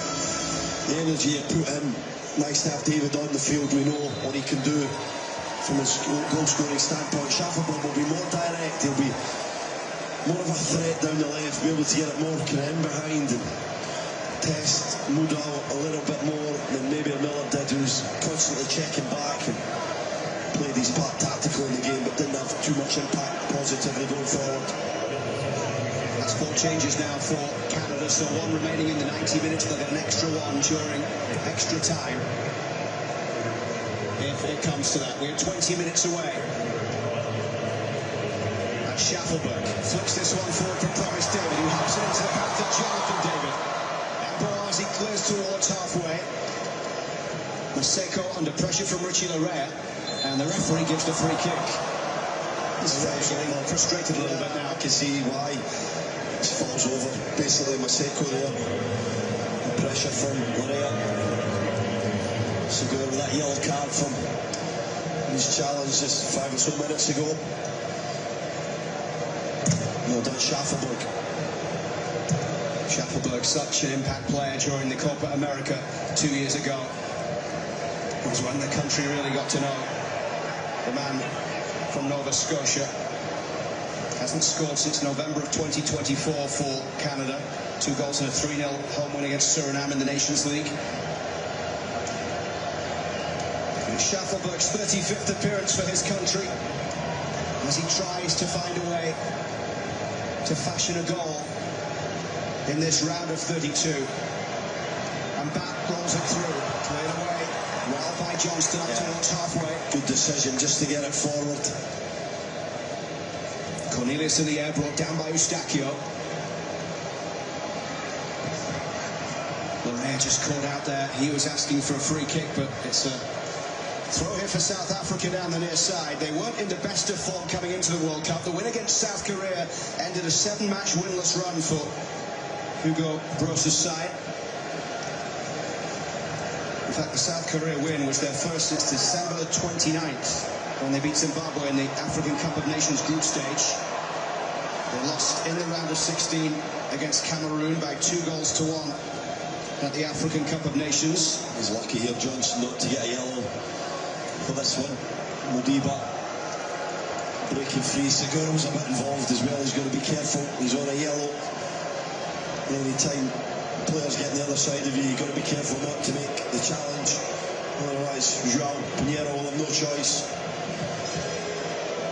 S4: the energy it put in, nice to have David on the field. We know what he can do from his goal scoring standpoint. Schaffelberg will be more direct, he'll be more of a threat down the left, be able to get it more kind of in behind and test Moudal a little bit more than maybe Miller did, who's constantly checking back and played his part tactical in the game, but didn't have too much impact positively going forward.
S8: That's 4 changes now for Canada, so 1 remaining in the 90 minutes. They'll get an extra 1 during extra time, if it comes to that. We're 20 minutes away. And Schaffelberg flicks this one forward for Promise David, who hops it into the path of Jonathan David. And Boazi clears towards halfway. Maseko under pressure from Richie Larea, and the referee gives the free kick. He's getting frustrated a little bit now.
S4: I can see why. He falls over. Basically, Maseko there. The pressure from Larea. So good with that yellow card from his challenge just 5 or so minutes ago. Well done, Schaffelberg.
S8: Schaffelberg, such an impact player during the Copa America 2 years ago. It was when the country really got to know the man from Nova Scotia. Hasn't scored since November of 2024 for Canada. 2 goals and a 3-0 home win against Suriname in the Nations League. And Schaffelberg's 35th appearance for his country, as he tries to find a way to fashion a goal in this round of 32. And back rolls it through, cleared away. Well by Johnston up towards halfway.
S4: Good decision just to get it forward.
S8: Cornelius in the air, brought down by Eustachio. Larea just caught out there. He was asking for a free kick, but it's a throw here for South Africa down the near side. They weren't in the best of form coming into the World Cup. The win against South Korea ended a 7-match winless run for Hugo Broos's side. In fact, the South Korea win was their first since December 29th, when they beat Zimbabwe in the African Cup of Nations group stage. They lost in the round of 16 against Cameroon by 2 goals to 1 at the African Cup of Nations.
S4: He's lucky here, Johnson, not to get a yellow for this one. Modiba breaking free. Segura's a bit involved as well. He's got to be careful. He's on a yellow. Any time players get on the other side of you, you've got to be careful not to make the challenge. Otherwise, João Pinheiro will have no choice.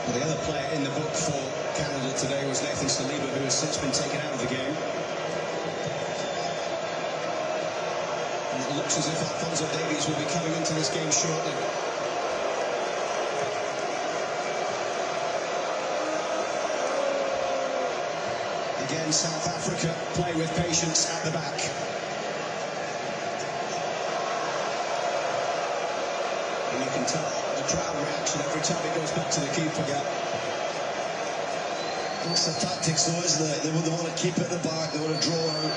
S8: Well, the other player in the book for Canada today was Nathan Saliba, who has since been taken out of the game. And it looks as if Alphonso Davies will be coming into this game shortly. Again, South Africa play with patience at the back. And you can tell the crowd reaction every time it goes back to the keeper.
S4: Yeah. That's the tactics though, isn't it? They want to keep it at the back, they want to draw out.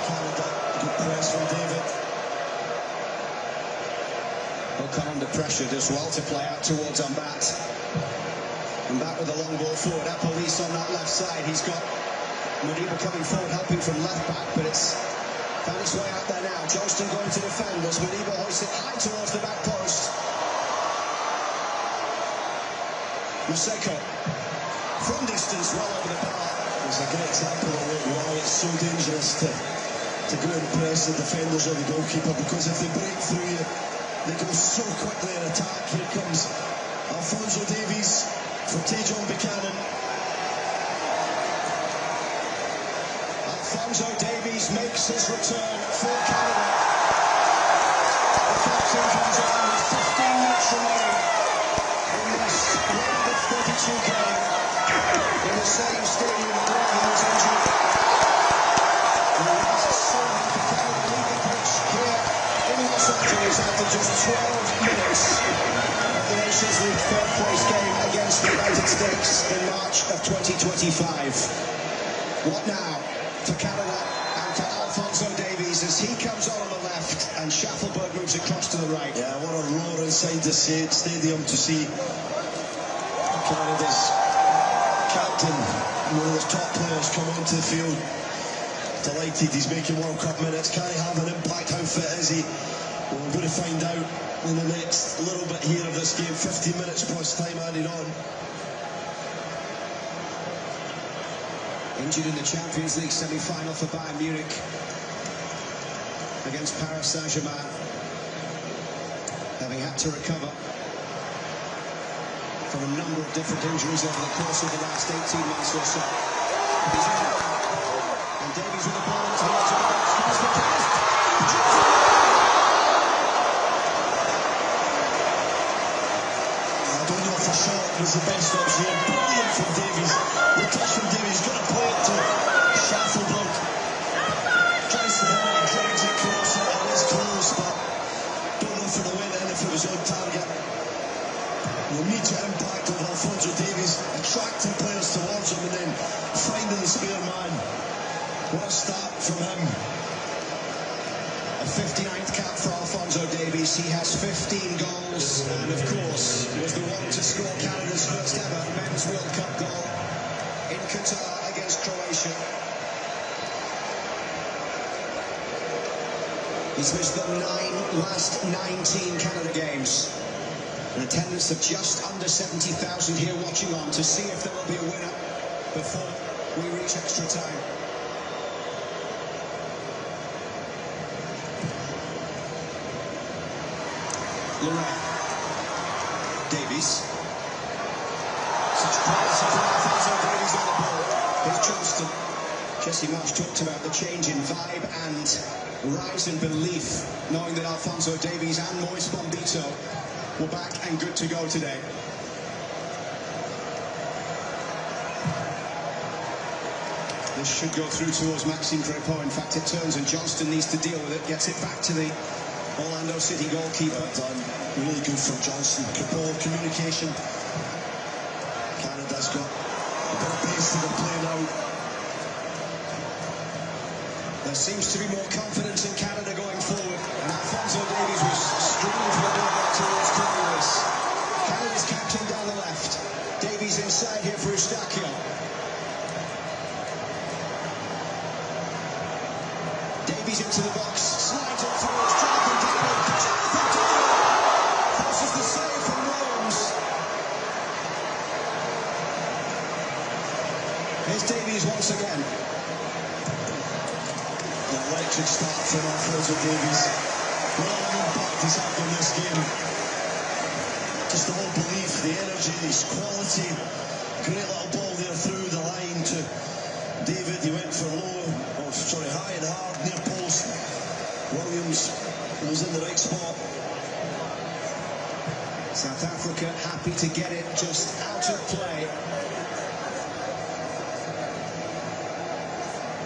S4: Canada, good press from David.
S8: Will come under pressure, does well to play out towards Ambat. And back with a long ball forward. Police on that left side. He's got Modibo coming forward, helping from left back, but it's found its way out there now. Johnston going to defend as Modibo hoists it high towards the back post. Museko, from distance, well over the bar.
S4: It's a great example of why it's so dangerous to go and press the defenders or the goalkeeper, because if they break through you, they go so quickly in attack. Here comes Alphonso Davies for Tajon Buchanan.
S8: Alphonso Davies makes his return for Canada. The captain comes on with 15 minutes remaining in this round of 32 game in the same stadium where he was injured. And the last serve for Canada leave the pitch here in Los Angeles after just 12 minutes of the Nations League third place game against the United States in March of 2025. What now for Canada and for Alphonso Davies as he comes on the left and Schaffelberg moves across to the right?
S4: Yeah, what a roar inside the stadium to see Canada's captain, one of those top players, come onto the field. Delighted he's making World Cup minutes. Can he have an impact? How fit is he? Well, we're going to find out in the next little bit here of this game. 15 minutes plus time added on.
S8: Injured in the Champions League semi-final for Bayern Munich against Paris Saint-Germain, having had to recover from a number of different injuries over the course of the last 18 months or so. He's in. And Davies with the ball into the edge of the box.
S4: I don't know for sure it was the best option. Brilliant from Davies. The touch from Davies, got to play it to Schaffelberg. Tries to hit it, drags it close, it is close, but don't know if it went in, if it was on target. The immediate impact of Alphonso Davies, attracting players towards him and then finding the spare man. What a start from him.
S8: A 59th cap for Alphonso Davies. He has 15 goals and, of course, was the one to score Canada's first ever Men's World Cup goal in Qatar against Croatia. He's missed the last 19 Canada games. An attendance of just under 70,000 here watching on to see if there will be a winner before we reach extra time. Lorraine. Davies. Such quality from Alphonso Davies on the ball. Here's Johnston. Jesse Marsh talked about the change in vibe and rise in belief, knowing that Alphonso Davies and Moise Bombito were back and good to go today. This should go through towards Maxime Crépeau. In fact, it turns and Johnston needs to deal with it. Gets it back to the Orlando City goalkeeper.
S4: Really good from Johnston. Crépeau, communication. Canada's got a bit of pace to the play now.
S8: There seems to be more confidence in Canada going forward. And Alphonso Davies was streaming for the ball back towards Cornwallis. Canada's captain down the left. Davies inside here for Eustachio. Davies into the box. Slides it towards Jonathan David. Jonathan David forces the save from Rose. Here's Davies once again.
S4: Electric start from Alphonso Davies. What an impact he's had on this game. Just the whole belief, the energy, his quality. Great little ball there through the line to David. He went for high and hard, near post. Williams was in the right spot.
S8: South Africa happy to get it just out of play.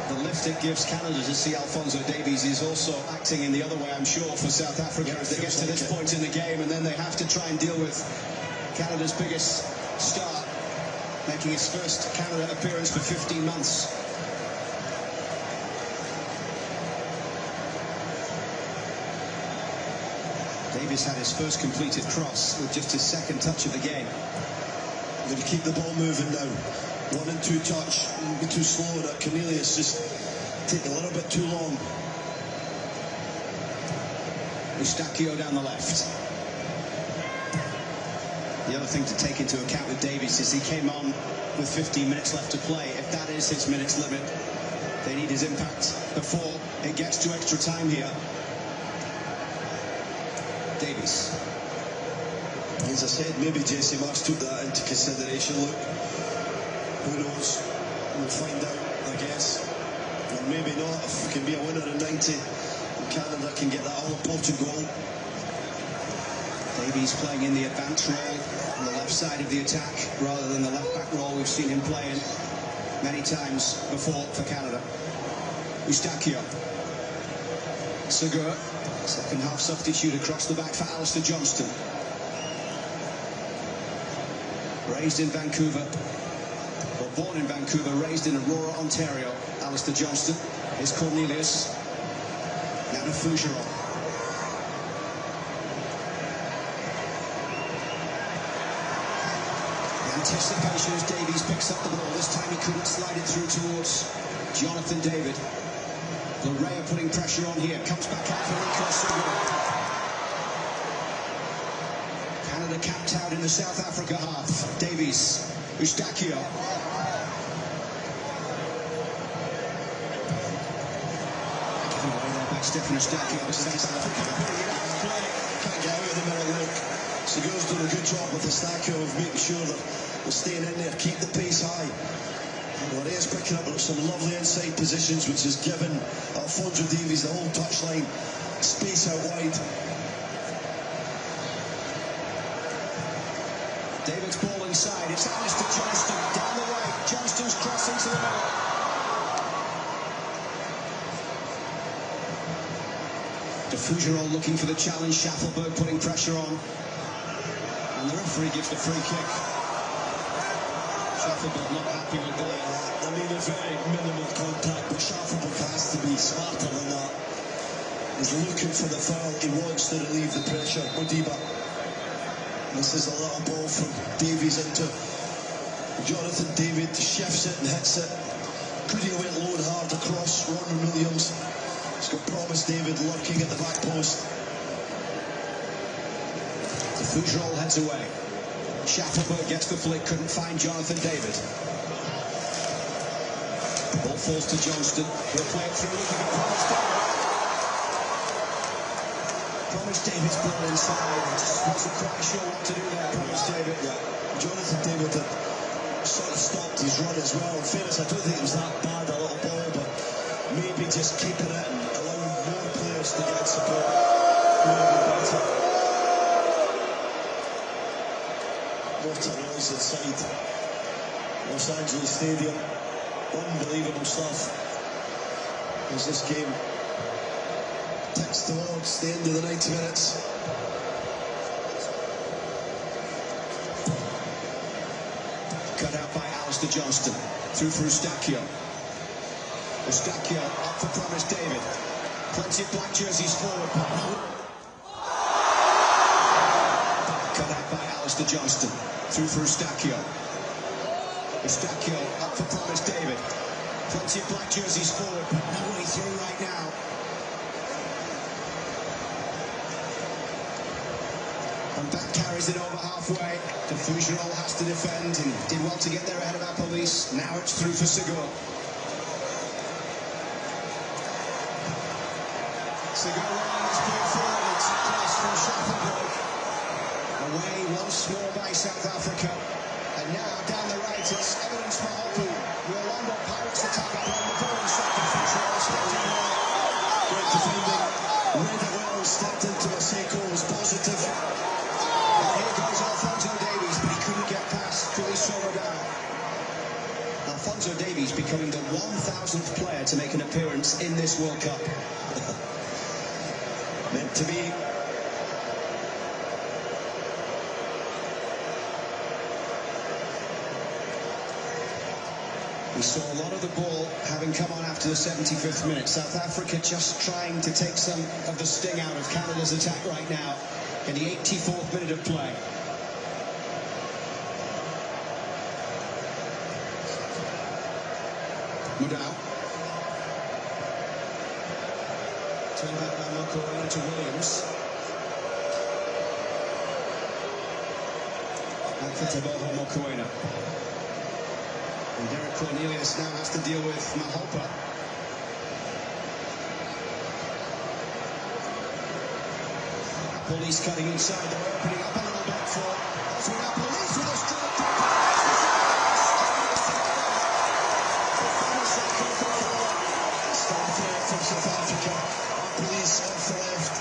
S8: The lift it gives Canada to see Alphonso Davies is also acting in the other way, I'm sure, for South Africa as they get to this point in the game, and then they have to try and deal with Canada's biggest star, making his first Canada appearance for 15 months. Davies had his first completed cross with just his second touch of the game.
S4: Going to keep the ball moving now. 1 and 2 touch, be too slow. That Cornelius just taking a little bit too long.
S8: Eustachio down the left. The other thing to take into account with Davies is he came on with 15 minutes left to play. If that is his minutes limit, they need his impact before it gets to extra time here. Davies.
S4: As I said, maybe Jesse Marsh took that into consideration. Look, who knows? We'll find out, I guess. Or maybe not. If we can be a winner in 90, Canada can get that all-important goal.
S8: Davies playing in the advanced role on the left side of the attack rather than the left-back role we've seen him playing many times before for Canada. Eustachio. Segur, second half substitute across the back for Alistair Johnston. Raised in Vancouver, or born in Vancouver, raised in Aurora, Ontario. Alistair Johnston. Here's Cornelius. Now to Fougeron. Anticipation as Davies picks up the ball. This time he couldn't slide it through towards Jonathan David. Larea putting pressure on here. Comes back out for Nico Segur. Canada camped out in the South Africa half. Davies. Eustachio. Given away there by Stephen Eustachio. South Africa putting it out of play.
S4: Can't get out of the middle, look. Segur's done a good job with Eustachio of making sure that we're staying in there, keep the pace high. Larea's picking up some lovely inside positions, which has given Alphonso Davies the whole touchline space out wide.
S8: David's ball inside. It's Alistair Johnston down the right. Johnston's cross into the middle. De Fougeron looking for the challenge. Schaffelberg putting pressure on. And the referee gives the free kick. Schaffelberg not happy with that.
S4: I mean, a very minimal contact, but Schaffelberg has to be smarter than that. He's looking for the foul. He wants to relieve the pressure. Modiba. This is a little ball from Davies into Jonathan David. Shifts it and hits it. Could he went low and hard across Ron Williams. He's got Promise David lurking at the back post.
S8: The Fougeron heads away. Schaffelberg gets the flick, couldn't find Jonathan David. Ball falls to Johnston. He'll play it through, looking at Promise David. Promise David's ball inside. Just wasn't quite sure what to do there, Promise David.
S4: Yeah, Jonathan David had sort of stopped his run as well. In fairness, I don't think it was that bad, a little ball, but maybe just keeping it and allowing more players to get support would have been better. What a noise inside Los Angeles Stadium. Unbelievable stuff as this game ticks towards the end of the 90 minutes.
S8: Cut out by Alistair Johnston. Through for Eustachio. Eustachio up for Promise David. Plenty of black jerseys forward. Cut out by Alistair Johnston. Through for Eustachio. Eustachio up for Promise David. Plenty of black jerseys forward. No way through right now. And back carries it over halfway. De Fougeron has to defend and did well to get there ahead of our police. Now it's through for Segur. Segur rolling his play forward. It's a cross from Schaffelberg. Away once more by South Africa. And now down the right it's Evidence Mahoku. The Orlando Pirates attack upon the ball and second Fougeron stepped in there.
S4: Great defending. Read it well, stepped into Maseko, was positive.
S8: Here goes Alphonso Davies, but he couldn't get past Kulisoro down. Alphonso Davies becoming the 1,000th player to make an appearance in this World Cup.
S4: Meant to be.
S8: We saw a lot of the ball having come on after the 75th minute. South Africa just trying to take some of the sting out of Canada's attack right now in the 84th minute of play. Swing back by Mokoena to Williams. Back for Teboho Mokoena. And Derek Cornelius now has to deal with Mahopa. Police cutting inside, they're opening up a little bit for Oswald. Police with a strong from South Africa. Police off the left.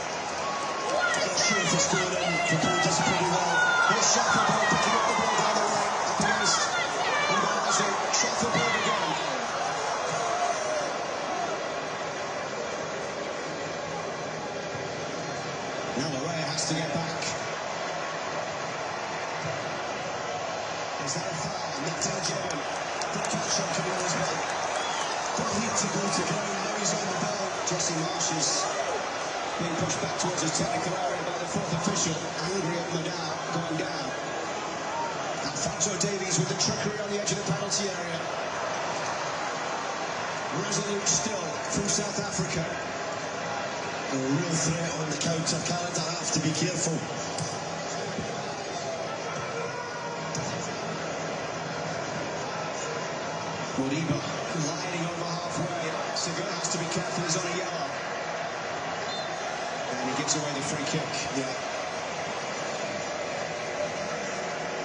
S8: Not sure if it's going in. The ball does pretty well. Here's Shuffleboard picking up the ball down the right. Up against Mbazi. Shuffleboard again. Now Larea has to get back. Is that a foul? N18G. Good catch up coming on as well. Don't need to go to ground. Now he's on the ball. Jesse Marsh is being pushed back towards his technical area by the fourth official. Angry at Madao going down. Alfonso Davies with the trickery on the edge of the penalty area. Resolute still from South Africa. A real threat on the counter. Canada have to be careful. Moriba gliding over halfway. Segura has to be careful, he's on a yellow. And he gives away the free kick. Yeah.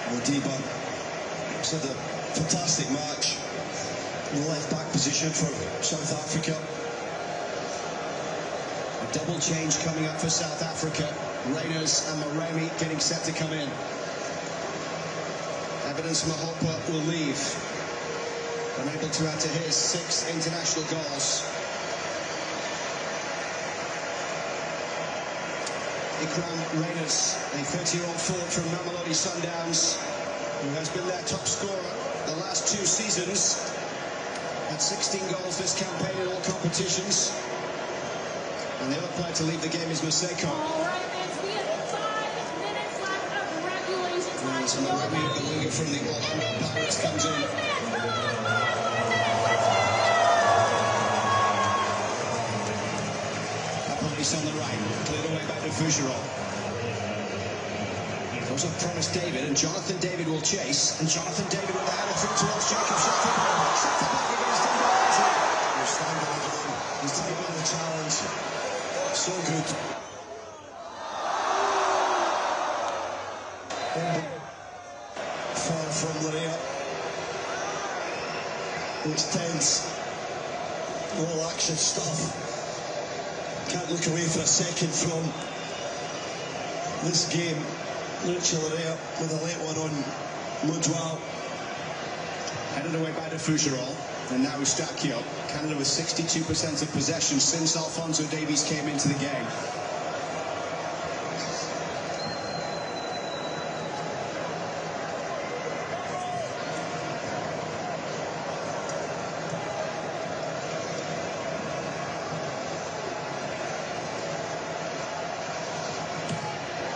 S8: Moriba had a fantastic match in the left back position for South Africa. A double change coming up for South Africa. Reuters and Maremi getting set to come in. Evidence Mahopa will leave. Unable to add to his 6 international goals. Ikram Reuters, a 30-year-old forward from Mamelodi Sundowns, who has been their top scorer the last 2 seasons. Had 16 goals this campaign in all competitions. And the other player to leave the game is Maseko.
S3: All right, Vince, we have 5 minutes left of regulation time.
S8: And Maremi, the winger from the Orlando Pirates, comes in. Police on the right, cleared away by de Fougeron. Goes up Promise David, and Jonathan David will chase, and Jonathan David with the header through towards Jacob Shuffleboard. Shuffleboard against Inglewood. He's standing again. He's taking on the challenge. So good. Foul from Larea. It's tense. All action stuff. Can't look away for a second from this game. Lucha Larea with a late one on Mudwal.
S9: Headed away by de Fougeron, and now Eustachio. Canada with 62% of possession since Alfonso Davies came into the game.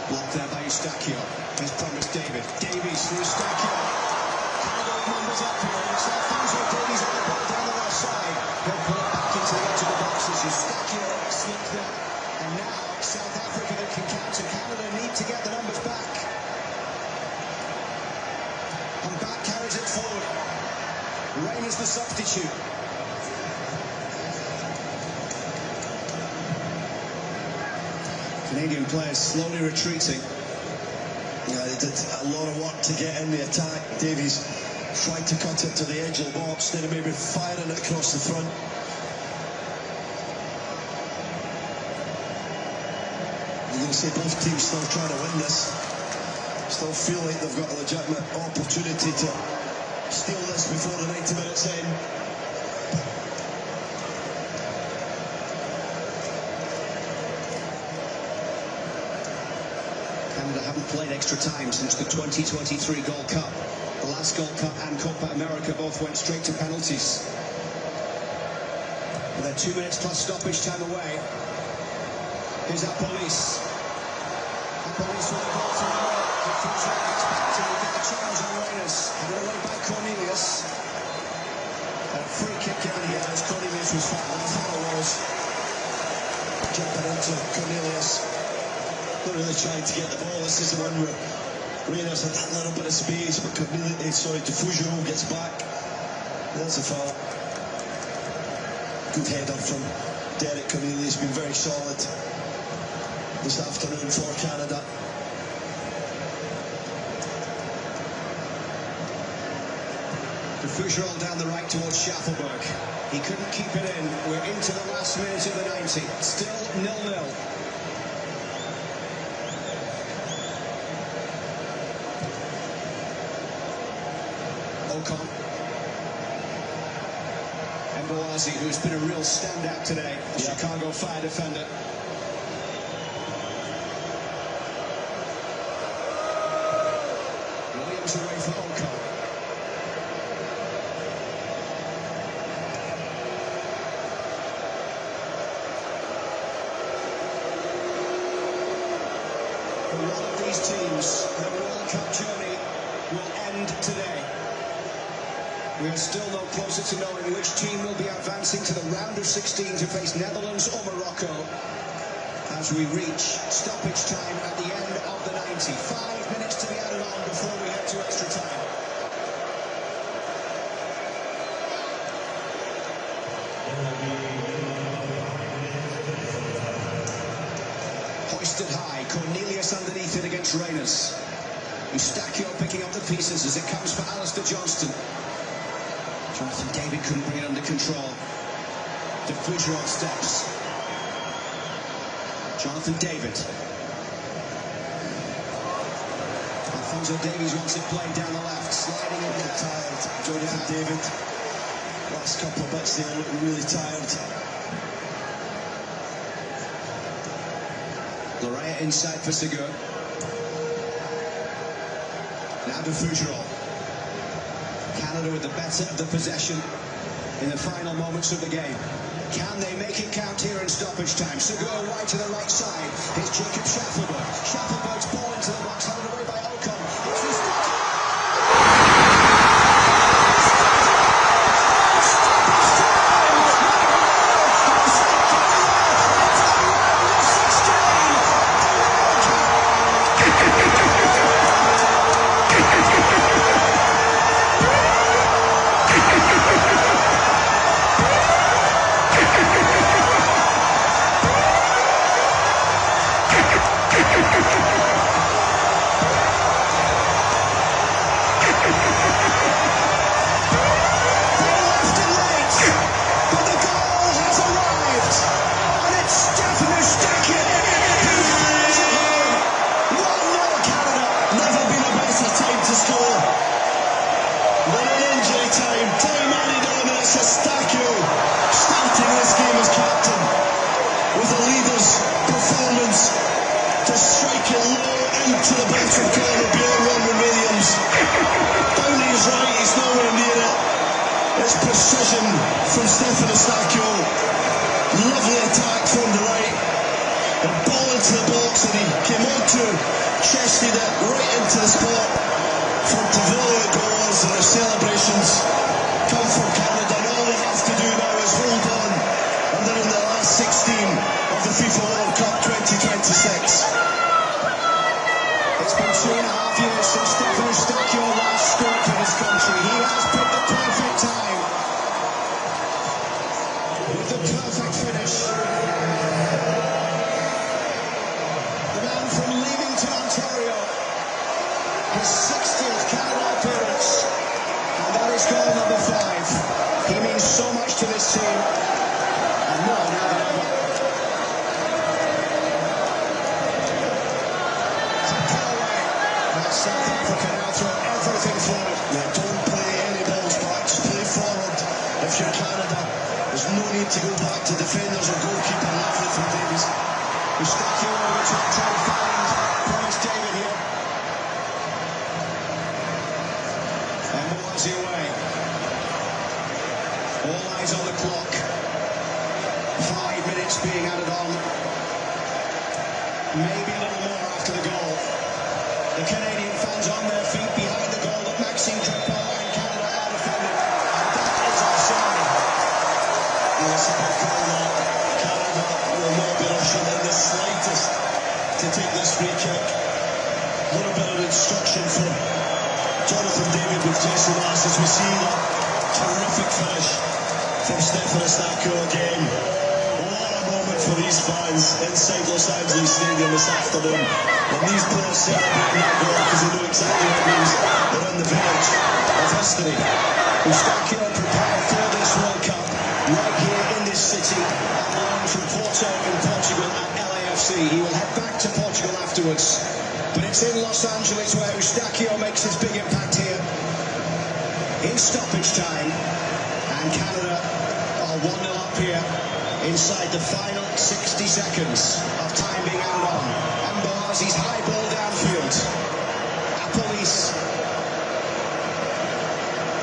S9: Blocked there by Eustachio. Here's Promise David. Davies for Eustachio. Canada numbers up here. It's Alfonso Davies on the ball down the left side. He'll pull it back into the edge of the boxes. Eustachio slipped there. And now South Africa that can counter. Canada need to get the numbers back. And back carries it forward. Rain is the substitute. Canadian players slowly retreating.
S4: Yeah, they did a lot of work to get in the attack. Davies tried to cut it to the edge of the box, then maybe firing it across the front. You're going to see both teams still trying to win this. Still feel like they've got a legitimate opportunity to steal this before the 90 minutes end.
S9: Canada haven't played extra time since the 2023 Gold Cup. The last Gold Cup and Copa America both went straight to penalties. With their 2 minutes plus stoppage time away. Here's our police. Our police with the ball to the middle. The first one gets back to get a challenge on Reuters. Headed away by Cornelius. And a free kick given here as Cornelius was fouled. That's how it was. Jump
S4: and into Cornelius. Not really trying to get the ball. This is the one where Reuters had that little bit of space, but Defugio gets back. That's a foul. Good header from Derek Cornelius, been very solid this afternoon for Canada.
S8: Defugio down the right towards Schaffelberg. He couldn't keep it in. We're into the last minute of the 90. Still 0-0. Ocon. Mboazi, who's been a real standout today, the Chicago Fire defender. Williams away for Ocon. For one of these teams, their World Cup journey will end today. We are still no closer to knowing which team will be advancing to the round of 16 to face Netherlands or Morocco as we reach stoppage time at the end of the 90. 5 minutes to be added on before we head to extra time. Hoisted high, Cornelius underneath it against Reuters. Eustachio picking up the pieces as it comes for Alistair Johnston. Jonathan David couldn't bring it under control. Defugio steps. Jonathan David. Alphonso Davies wants it played down the left, sliding in there.
S4: Tired, Jonathan David. Last couple of bits there, looking really tired.
S8: Larea inside for Segur. Now Defugio. Canada with the better of the possession in the final moments of the game. Can they make it count here in stoppage time? Segur wide to the right side. Here's Jacob Schaffelberg. Schaffelberg's ball into the box, handed away by Ocon. It's Eustachio.
S4: From Stefan Eustachio, lovely attack from the right, a ball into the box, and he came on to chested it right into the spot for Tavoli. It goes, and the celebrations come from Canada, and all he has to do now is hold on, and they're in the last 16 of the FIFA World Cup 2026.
S8: It's been 2.5 years since Stefan Eustachio last scored for his country. He has picked the perfect time. With the perfect finish. The man from Leamington, Ontario. His 60th Canada appearance. And that is goal number 5. He means so much to this team. And more now than ever. South Africa now throw everything forward.
S4: Yeah, don't play any balls back, just play forward. If you're Canada, there's no need to go back to defenders or goalkeeper. Lovely from Davies.
S8: Eustachio over the top, trying to find Promise David here. Mboazi away. All eyes on the clock. 5 minutes being added on. Maybe a little more after the goal. The Canadian fans on their feet behind the goal that Maxime Trepal and Canada are defending. And that is offside.
S4: Yes, a big goal now. Canada will not be rushing in the slightest to take this free kick. A little bit of instruction from Jonathan David with Jesse Marsh as we see that terrific finish from Stefano Stacco again. What a moment for these fans inside Los Angeles Stadium this afternoon. And these players celebrating that goal because they know exactly what it means. They're in the village of history. Stacco prepared for this World Cup right here in this city on loan from Porto in Portugal at LAFC. He will head back to Portugal afterwards. But it's in Los Angeles where Eustachio makes his big impact here. In stoppage time. And Canada are 1-0 up here inside the final 60 seconds of time being added on. Mboazi's high ball downfield. Apolis.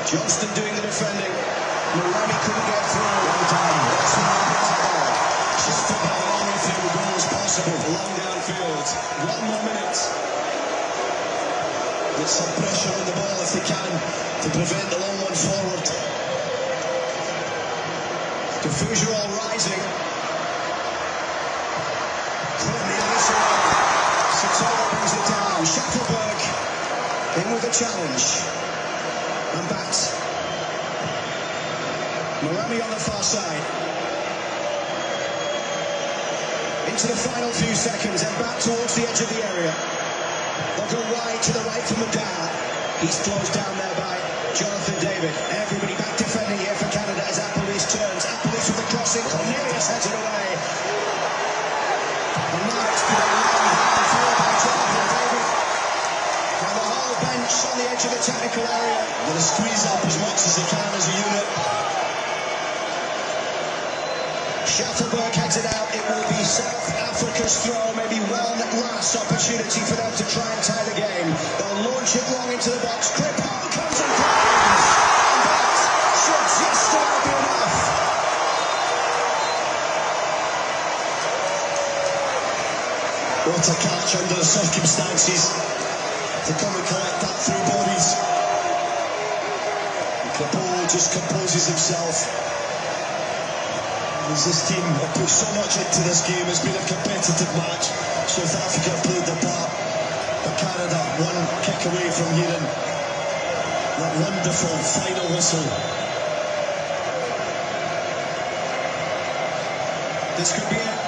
S4: Johnston doing the defending. Morami couldn't get through. Long time. That's what happened. Just about as long through the goal as possible. Long downfield. 1 more minute. Get some pressure on the ball if they can to prevent the long one forward. Diffuser all rising. Satola brings it down. Shackelberg in with a challenge. And back. Morami on the far side. Into the final few seconds and back towards the edge of the area. They'll go wide to the right from McDowell. He's closed down there by Jonathan David. Everybody back defending here for Canada as Apolis turns. Apolis with the crossing. Cornelius heads it away. And now it's been a long hand through by Jonathan David. And the whole bench on the edge of the technical area. They're going to squeeze up as much as they can as a unit. Shackelberg heads it out. It will be South Africa's throw. Maybe one last opportunity for them to try and tie the game. They'll launch it long into the box. Kripo comes and finds. And that should just about be enough. What a catch under the circumstances to come and collect that through bodies. Kripo just composes himself. This team have put so much into this game. It's been a competitive match. South Africa played their part, but Canada one kick away from hearing that wonderful final whistle. This could be it.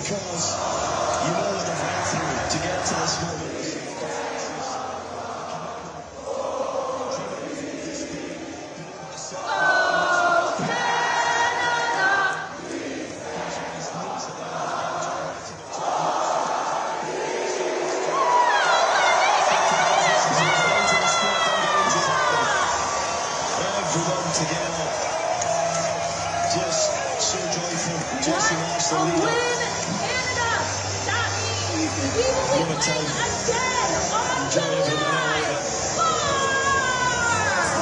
S4: because you know Everyone together. Just so joyful. Jesse Marsh, the leader.
S3: Win Canada! That means we will be playing again on July 4th!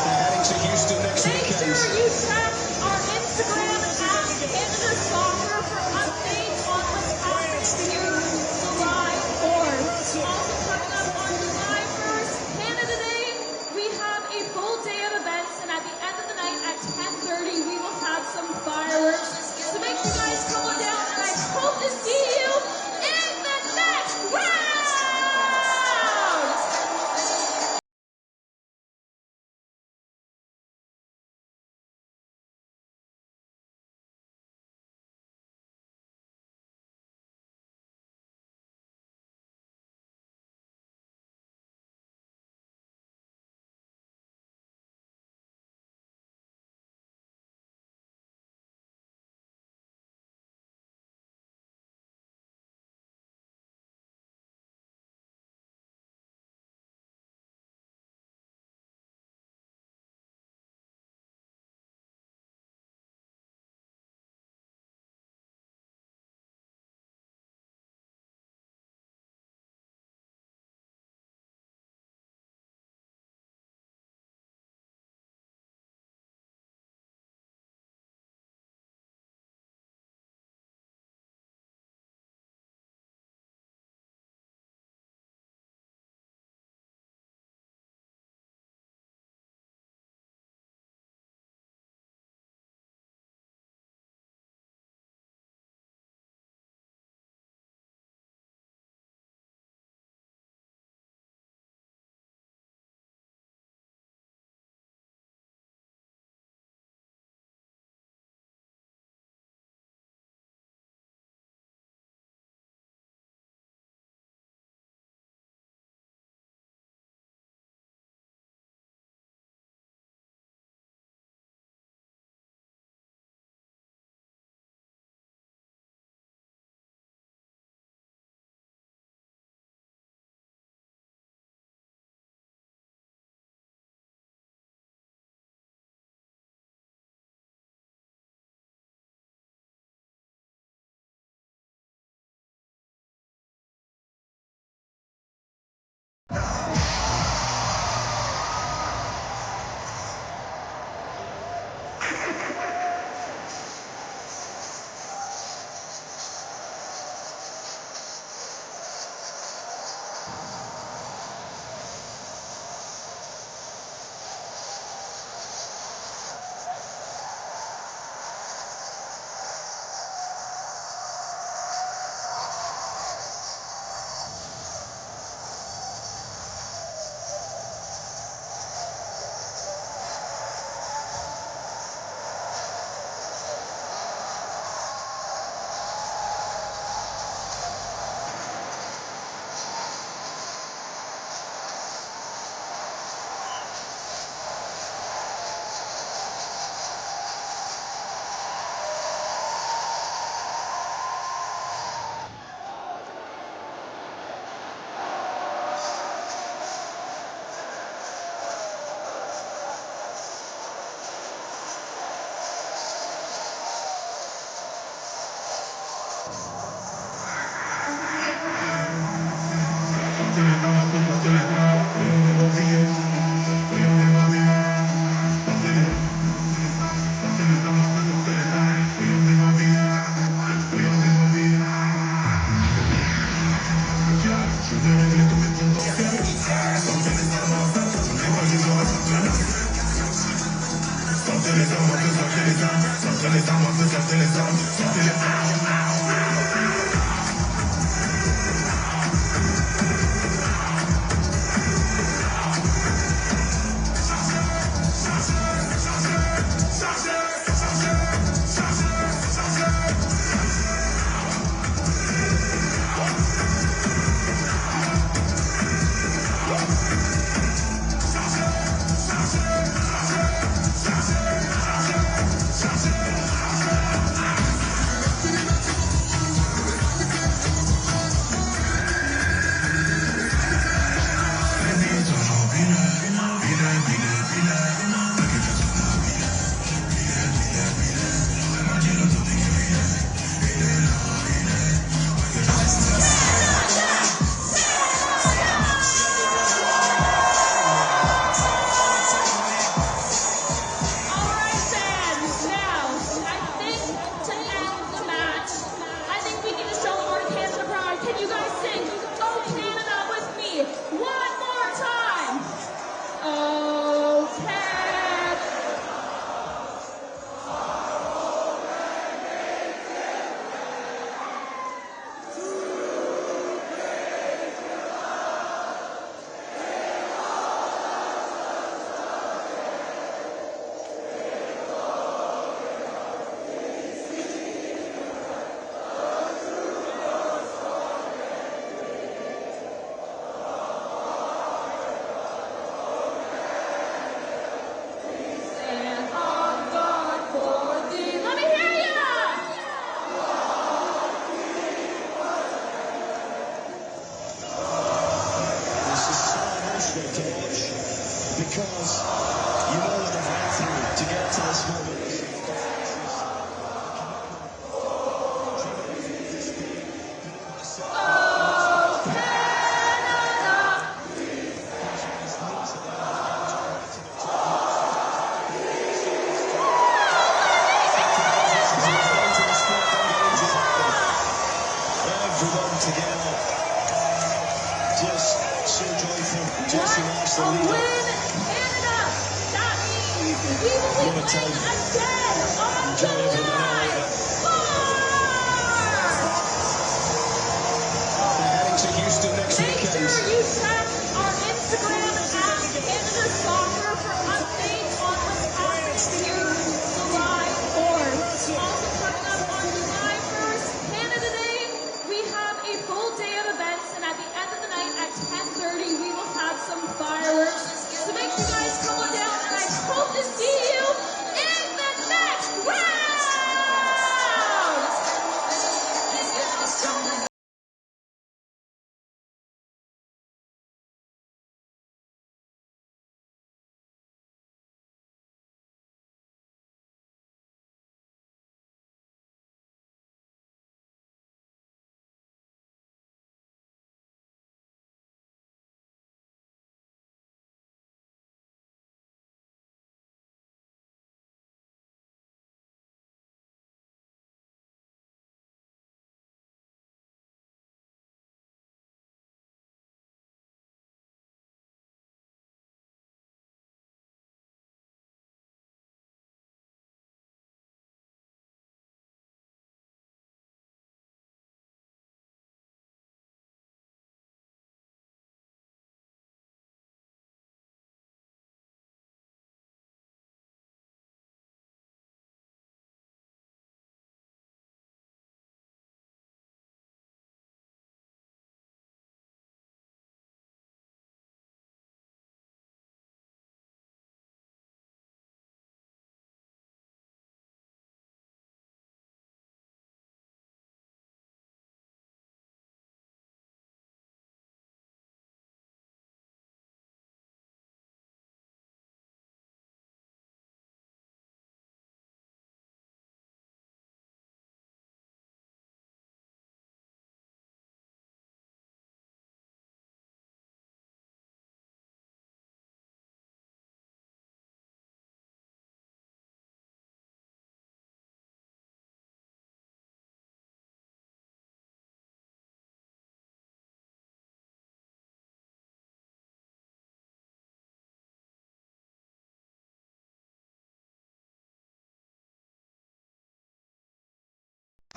S4: They're heading to Houston next
S3: Make
S4: weekend.
S3: sure you check our Instagram at Canada Soccer for updates on what's happening here July 4th. Also coming up on July 1st, Canada Day, we have a full day of events, and at the end of the night at 10:30, we will have some fireworks. So make sure you guys come on down, and I hope to see you in the next round!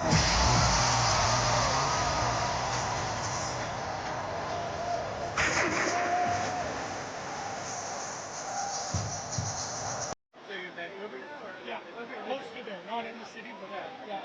S3: Bye.